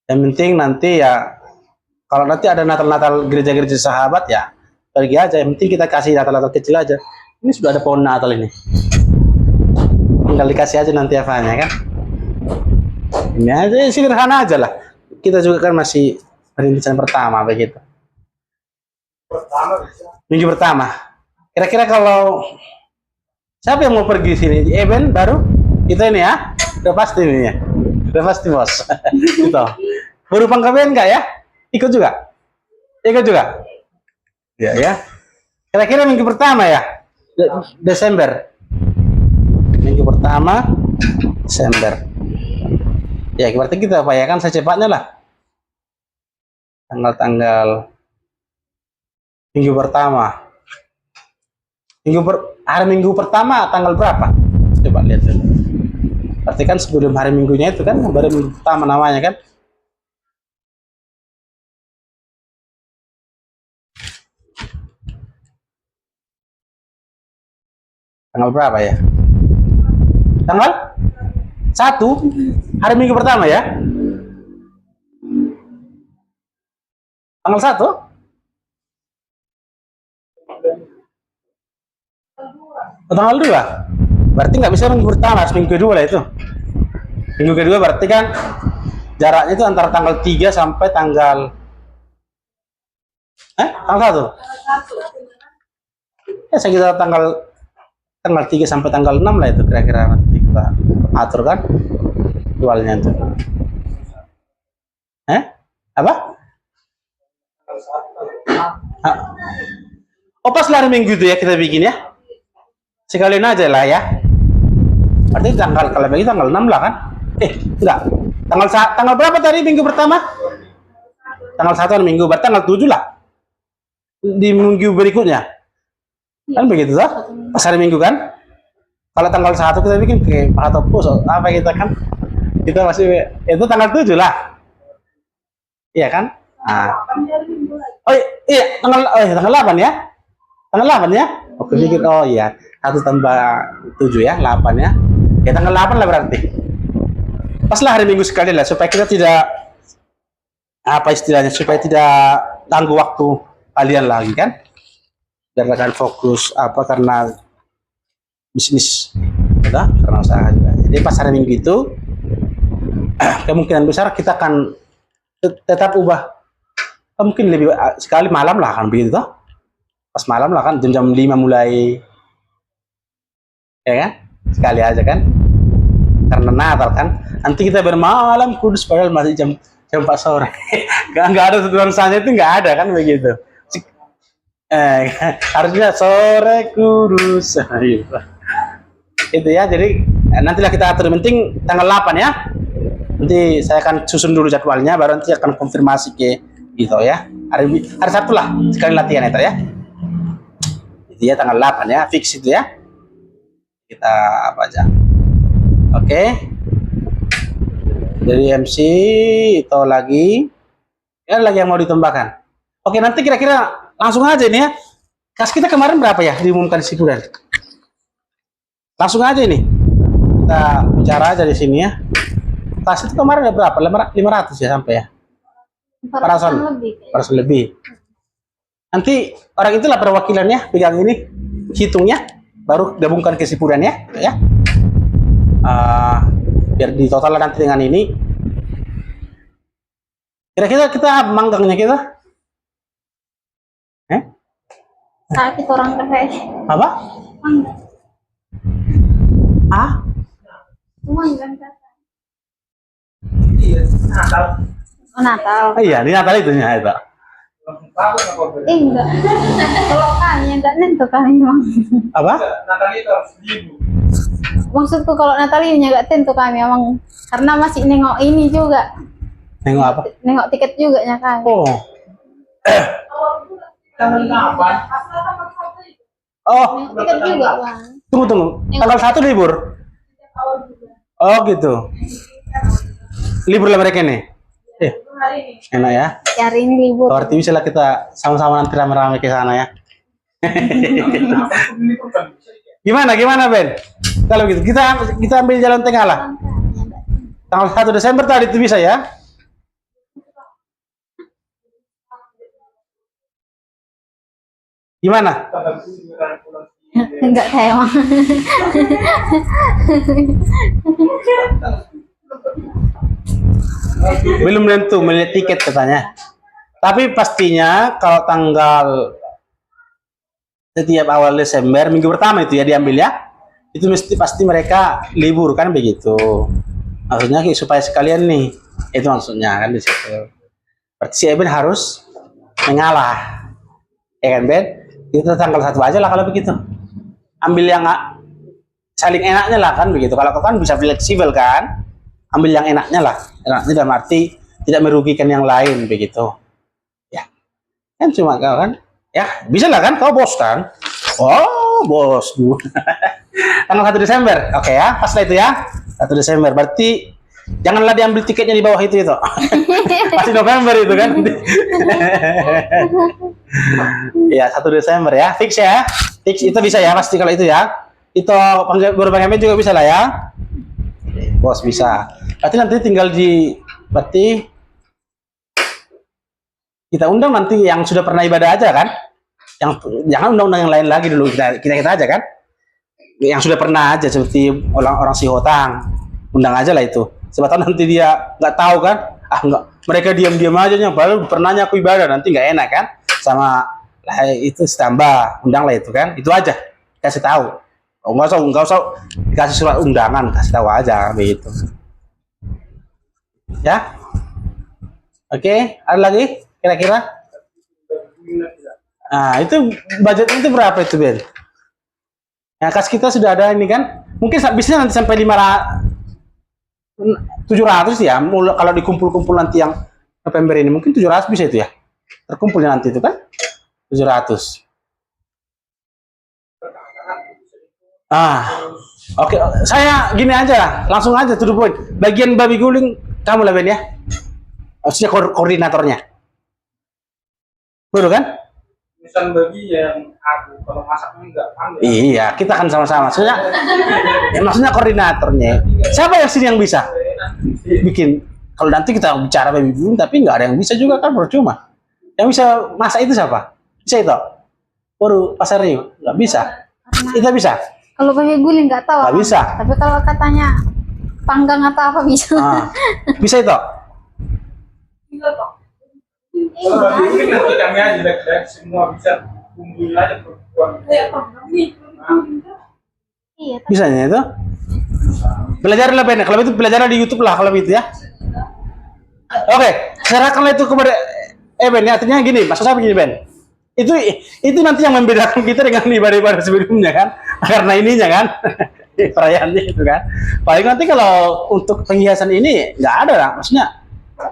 Yang penting nanti ya kalau nanti ada Natal-Natal gereja-gereja sahabat ya pergi aja. Yang penting kita kasih Natal-Natal kecil aja. Ini sudah ada pohon Natal ini. Tinggal dikasih aja nanti apanya kan. Ini aja sederhana aja lah. Kita juga kan masih perintisan pertama begitu. Minggu pertama. Kira-kira kalau siapa yang mau pergi sini? Ben baru? Itu ini ya? Udah pasti ini ya? Udah pasti bos. Gitu. Baru pangkaben enggak ya? Ikut juga? Ikut juga? Ya ya. Kira-kira minggu pertama ya? Desember. Minggu pertama Desember. Ya berarti kita upayakan secepatnya lah. Tanggal-tanggal minggu pertama. Hari minggu pertama tanggal berapa? Coba lihat dulu. Berarti kan sebelum hari minggunya itu kan baru minggu pertama namanya kan? Tanggal berapa ya? Tanggal 1 hari minggu pertama ya? Tanggal 1? Tanggal 2? Berarti nggak bisa minggu pertama, harus minggu kedua lah itu. Minggu kedua berarti kan jaraknya itu antara tanggal 3 sampai tanggal tanggal 1? Ya sekitar tanggal 3 sampai tanggal 6 lah itu kira-kira nanti kita atur kan jadwalnya itu. Apa? Oh pas hari minggu itu ya kita bikin ya. Sekalian aja lah ya. Berarti kalau bagi tanggal 6 lah kan? Enggak. Tanggal berapa tadi minggu pertama? Tanggal 1 hari minggu, berarti tanggal 7 lah. Di minggu berikutnya. Kan begitu toh? Pas hari minggu kan? Kalau tanggal 1 kita bikin ke atau pus apa kita kan? Kita masih itu tanggal 7 lah. Iya kan? Oh iya, tanggal 8 ya? Tanggal 8 ya? Oke, pikir oh iya. 1 tambah 7 ya, 8 ya. Ya tanggal 8 lah berarti. Pas lah hari minggu sekali lah supaya kita tidak apa istilahnya, supaya tidak ganggu waktu kalian lagi kan. Biar kalian fokus apa karena bisnis ya, karena usaha juga. Jadi pas hari minggu itu kemungkinan besar kita akan tetap ubah. Mungkin lebih sekali malam lah kan begitu toh. Pas malam lah kan jam 5 mulai ya kan sekali aja kan karena Natal kan nanti kita bermalam kudus padahal masih jam 4 sore. Nggak ada tujuan saja itu nggak ada kan begitu. Harusnya sore kudus gitu. Itu ya jadi nantilah kita atur penting tanggal 8 ya nanti saya akan susun dulu jadwalnya baru nanti akan konfirmasi ke gitu ya hari Sabtu lah sekali latihan itu ya itu ya tanggal 8 ya fix itu ya kita apa aja oke. Dari MC itu lagi yang mau ditambahkan. Oke nanti kira-kira langsung aja ini ya kas kita kemarin berapa ya diumumkan di Sipuran langsung aja ini kita bicara aja di sini ya kas itu kemarin ada berapa 500 ya sampai ya 400 lebih nanti orang itulah perwakilannya pegang ini hitungnya baru gabungkan kesimpulannya ya. Biar di total nanti dengan ini. Kira-kira kita manggangnya kita? Saat itu orang kafé. Apa? Ah? Oh, Natal. Iya, di Natal itu ya itu. Enggak. Kalau kami enggak nentu kami Mang. Apa? Maksudku kalau Natalinya enggak tentu kami Mang. Karena masih nengok ini juga. Nengok apa? Nengok tiket juga nya kami. Oh. Oh, Tiket juga, Bang. tunggu. Tanggal 1 libur. Oh, gitu. Libur lah mereka nih. Enak ya. Hari ini libur. Berarti bisa lah kita sama-sama nanti rame-rame ke sana ya. Gimana Ben? Kalau gitu kita ambil jalan tengah lah. Tanggal 1 Desember tadi itu bisa ya? Gimana? Enggak saya Mang. Belum tentu melihat tiket katanya. Tapi pastinya kalau tanggal setiap awal Desember minggu pertama itu ya diambil ya. Itu pasti mereka libur kan begitu. Maksudnya supaya sekalian nih. Itu maksudnya kan di situ. Berarti si Eben harus mengalah. Ya kan Ben? Kita tanggal 1 aja lah kalau begitu. Ambil yang saling enaknya lah kan begitu. Kalau kau kan bisa fleksibel kan. Ambil yang enaknya lah. Enaknya dalam arti tidak merugikan yang lain begitu. Ya. Kan cuma kau kan. Ya, bisa lah kan kau bos kan. Oh, bos. Tanggal 1 Desember. Oke ya, pas lah itu ya. 1 Desember. Berarti janganlah diambil tiketnya di bawah itu. Pasti November itu kan. Ya, 1 Desember ya. Fix ya. Fix itu bisa ya pasti kalau itu ya. Itu berbagai juga bisa lah ya. Bos bisa. Berarti nanti tinggal berarti kita undang nanti yang sudah pernah ibadah aja kan? Yang jangan undang-undang yang lain lagi dulu, kita aja kan? Yang sudah pernah aja seperti orang Sihotang, undang aja lah itu. Sebab tahu nanti dia nggak tahu kan? Nggak, mereka diam-diam aja nya, baru pernahnya aku ibadah nanti nggak enak kan? Sama lah itu tambah undang lah itu kan? Itu aja kasih tahu. Oh, nggak usah dikasih surat undangan, kasih tahu aja begitu. Ya, oke, ada lagi kira-kira? Nah, itu budget itu berapa itu Ben? Ya, kas kita sudah ada ini kan? Mungkin bisa nanti sampai 700 ya. Kalau dikumpul-kumpul nanti yang November ini mungkin 700 bisa itu ya. Terkumpulnya nanti itu kan? 700. Oke. Saya gini aja, langsung aja to the point. Bagian babi guling kamu lah Ben ya. Maksudnya koordinatornya. Betul kan? Misal bagi yang aku kalau masaknya enggak pandai. Iya, kita kan sama-sama. Maksudnya koordinatornya. Siapa yang sini yang bisa bikin? Kalau nanti kita bicara baby boom, tapi nggak ada yang bisa juga kan percuma. Yang bisa masak itu siapa? Bisa itu? Baru Pasar Rio nggak bisa. Kita bisa? Kalau babi guling nggak tahu. Nggak bisa. Tapi kalau katanya panggang atau apa bisa. Bisa itu? Kalau bagi ini nanti kami aja direct semua bisa kumpulin aja perempuan. Iya. Bisanya itu? Belajar lah Ben. Kalau itu belajar di YouTube lah kalau itu ya. Oke, serahkanlah itu kepada Ben ya. Artinya gini, maksud saya begini Ben. Itu nanti yang membedakan kita dengan ibadah-ibadah sebelumnya kan. Karena ininya kan. Perayaannya itu kan. Paling nanti kalau untuk penghiasan ini nggak ada lah. Maksudnya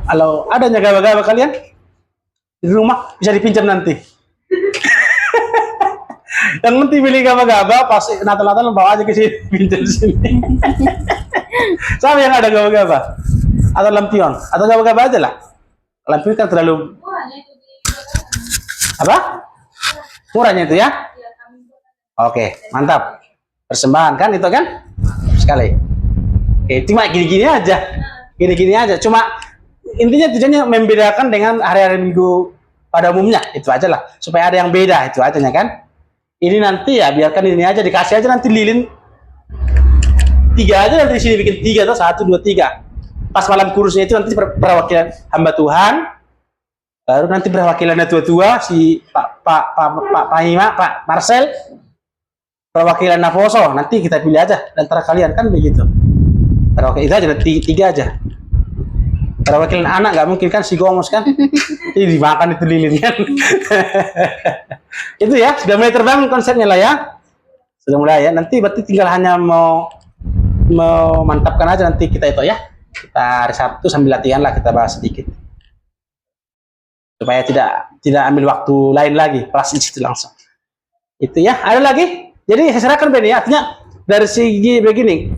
kalau adanya gaba-gaba kalian di rumah bisa dipinjam nanti. Yang nanti beli gaba-gaba pas Natal-Natal bawa aja ke sini pinjam sini. Sama yang ada gaba-gaba atau lampion atau gaba-gaba aja lah. Lampion kan terlalu apa? Murahnya itu ya? Oke, mantap. Persembahan kan itu kan? Sekali. Oke, cuma gini-gini aja. Gini-gini aja. Cuma intinya tujuannya membedakan dengan hari-hari minggu pada umumnya. Itu aja lah. Supaya ada yang beda. Itu aja kan? Ini nanti ya biarkan ini aja, dikasih aja nanti lilin 3 aja, nanti di sini bikin 3 atau 1, 2, 3. Pas malam kurusnya itu nanti perwakilan hamba Tuhan, baru nanti perwakilannya tua-tua si Pak Hima, Pak Marcel, perwakilan Navoso, nanti kita pilih aja antara kalian kan begitu. Perwakilan itu aja, 3 aja. Perwakilan anak nggak mungkin kan si Gomos kan, ini dimakan itu lilin kan. Itu ya sudah mulai terbangun konsepnya lah ya, sudah mulai ya. Nanti berarti tinggal hanya mau mantapkan aja nanti kita itu ya. Kita hari Sabtu sambil latihan lah kita bahas sedikit supaya tidak ambil waktu lain lagi, pas di situ langsung. Itu ya. Ada lagi? Jadi saya serahkan Ben ya. Artinya dari segi begini,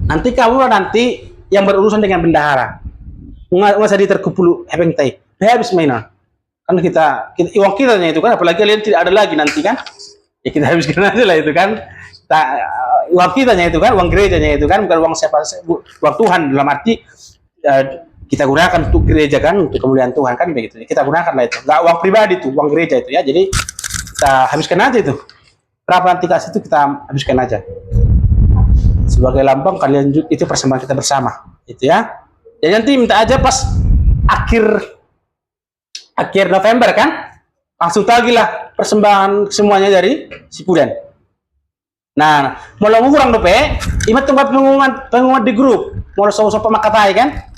nanti kamu nanti yang berurusan dengan bendahara, nggak usah diterkupulu hebeng tai, habis mainan. Kan kita uang kita itu kan, apalagi kalian tidak ada lagi nanti kan, ya kita habiskan aja lah itu kan. Uang kitanya itu kan, uang gerejanya itu kan, bukan uang siapa, uang Tuhan dalam arti kita gunakan untuk gereja kan, untuk kemuliaan Tuhan kan begitu. Kita gunakan lah itu, nggak uang pribadi tuh, uang gereja itu ya. Jadi kita habiskan aja itu. Berapa nanti kasih itu kita habiskan aja. Sebagai lambang kalian itu persembahan kita bersama, itu ya. Jadi nanti minta aja pas akhir November kan, langsung tagilah persembahan semuanya dari si Pudan. Nah, mulai kurang dope, imat tempat pengumuman di grup, mulai sopo makatai kan,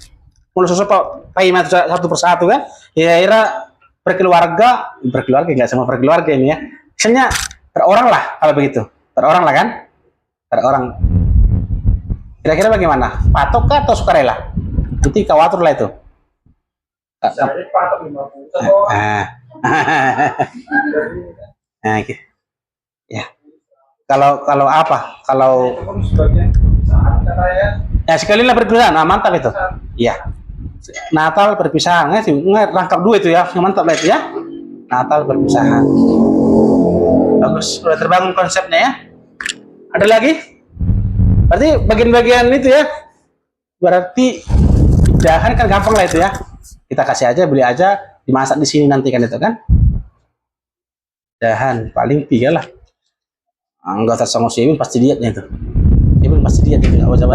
mulai sopo paimat satu persatu kan, kira-kira berkeluarga nggak sama berkeluarga ini ya, misalnya per orang lah kalau begitu, per orang lah kan, per orang. Kira-kira bagaimana? Patok kah atau sukarela? Nanti kau atur lah itu. Jadi patok 50. Nah, ya. Kalau apa? Kalau ya sekali lah perpisahan, nah, mantap itu. Iya. Natal perpisahan, rangkap 2 itu ya, mantap lah itu ya. Natal perpisahan. Bagus, sudah terbangun konsepnya ya. Ada lagi? Berarti bagian-bagian itu ya. Berarti dahan kan gampang lah itu ya. Kita kasih aja, beli aja, dimasak di sini nanti kan itu kan. Dahan paling 3 lah. Enggak tersongong si Emin pasti dietnya itu. Emin pasti diet itu enggak usah.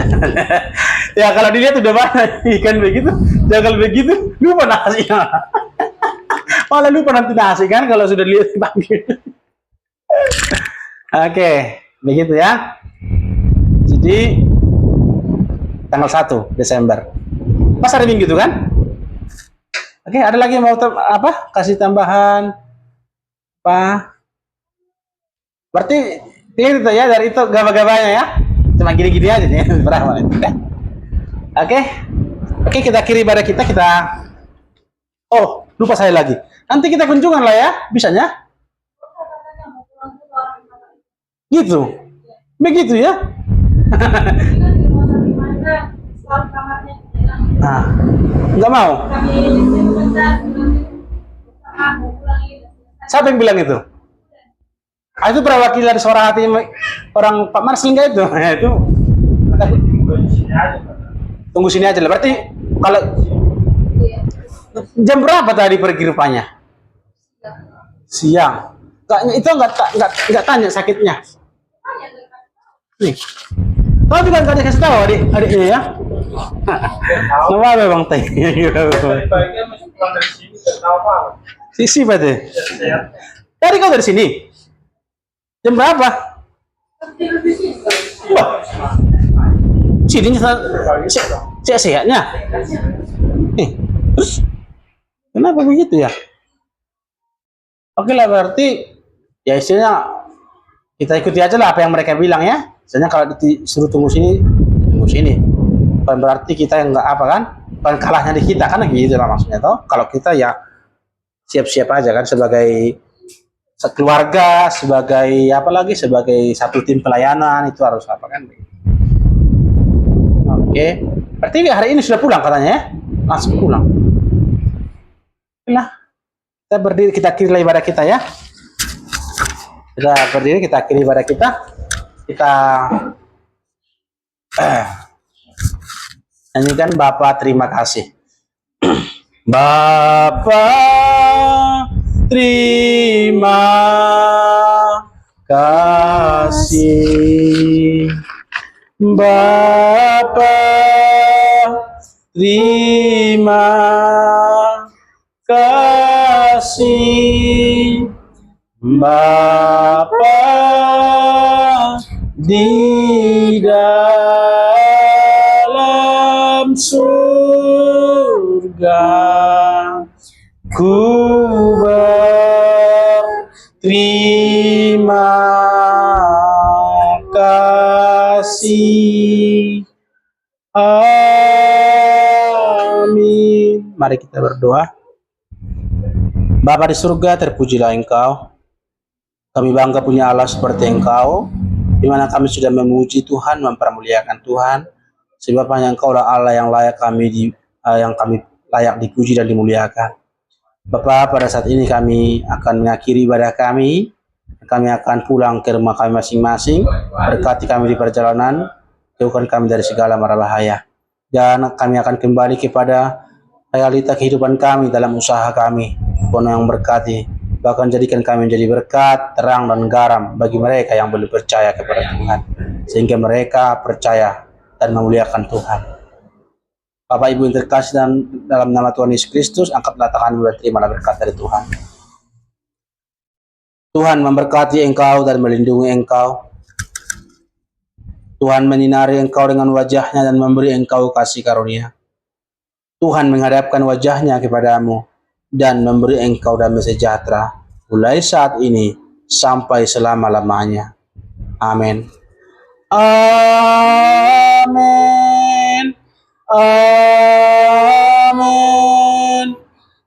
Ya kalau dilihat udah banyak ikan begitu, jangan begitu lupa nasinya. Malah lupa nanti nasi kan kalau sudah lihat dipanggil. Oke, begitu ya. Jadi tanggal 1 Desember. Pas hari Minggu itu kan? Oke, ada lagi yang mau apa? Kasih tambahan apa? Berarti itu ya, dari itu gaba-gabanya ya. Cuma gini-gini aja nih, berapa itu kan? Oke, kita kiri ibadah kita. Oh, lupa saya lagi. Nanti kita kunjungan lah ya, bisanya. Gitu. Begitu ya. Nah, nggak mau. Siapa yang bilang itu? Itu perwakilan suara hati orang Pak Marsin nggak itu? Ya, itu tunggu sini aja lah. Berarti kalau jam berapa tadi pergi rupanya? Siang. Itu nggak tanya sakitnya. Nih. Kau juga nggak dikasih tahu adiknya ya? Nama apa bang Teh? Baiknya masih pulang dari sini nggak tahu apa. Sisi berarti. Tadi kau dari sini? Jam berapa? Wah, sini sehatnya. Terus kenapa begitu ya? Oke lah, berarti ya istilahnya kita ikuti aja lah apa yang mereka bilang ya. Misalnya kalau disuruh tunggu sini. Bukan berarti kita yang nggak apa kan? Bukan kalahnya di kita kan gitu lah maksudnya toh. Kalau kita ya siap-siap aja kan sebagai keluarga, sebagai apa lagi, sebagai satu tim pelayanan itu harus apa kan? Oke, berarti hari ini sudah pulang katanya ya, langsung pulang. Nah, kita berdiri, kita kiri ibadah kita ya. Kita berdiri, kita kiri ibadah kita. Kita nyanyikan Bapa terima kasih. Bapa terima kasih. Bapa, terima kasih. Bapa di dalam surga, ku berterima kasih. Amin. Mari kita berdoa. Bapa di surga, terpujilah Engkau. Kami bangga punya Allah seperti Engkau, di mana kami sudah memuji Tuhan, mempermuliakan Tuhan, sebab hanya Engkau lah Allah yang layak kami layak dipuji dan dimuliakan. Bapa, pada saat ini kami akan mengakhiri ibadah kami akan pulang ke rumah kami masing-masing. Berkati kami di perjalanan, jauhkan kami dari segala mara bahaya, dan kami akan kembali kepada realita kehidupan kami dalam usaha kami. Tuhan yang berkati, bahkan jadikan kami menjadi berkat, terang dan garam bagi mereka yang belum percaya kepada Tuhan, sehingga mereka percaya dan memuliakan Tuhan. Bapak Ibu yang terkasih dan dalam nama Tuhan Yesus Kristus, angkatlah tanganmu dan terimalah berkat dari Tuhan. Tuhan memberkati engkau dan melindungi engkau. Tuhan menyinari engkau dengan wajahnya dan memberi engkau kasih karunia. Tuhan menghadapkan wajahnya kepadamu dan memberi engkau damai sejahtera, mulai saat ini sampai selama-lamanya. Amin. Amin. Amin.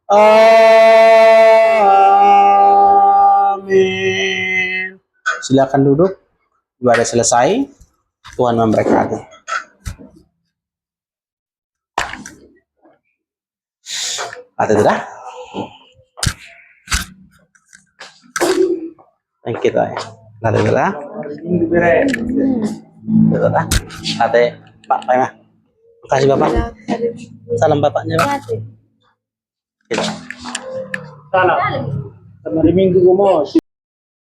Amin. Silakan duduk. Ibadah selesai. Tuhan memberkati. Ada tidak? Thank you, Toy. Ada tidak? Ada tidak? Ada Pak Pak. Makasih Bapak. Salam Bapaknya, Pak. Salam. Sama di minggu gumos.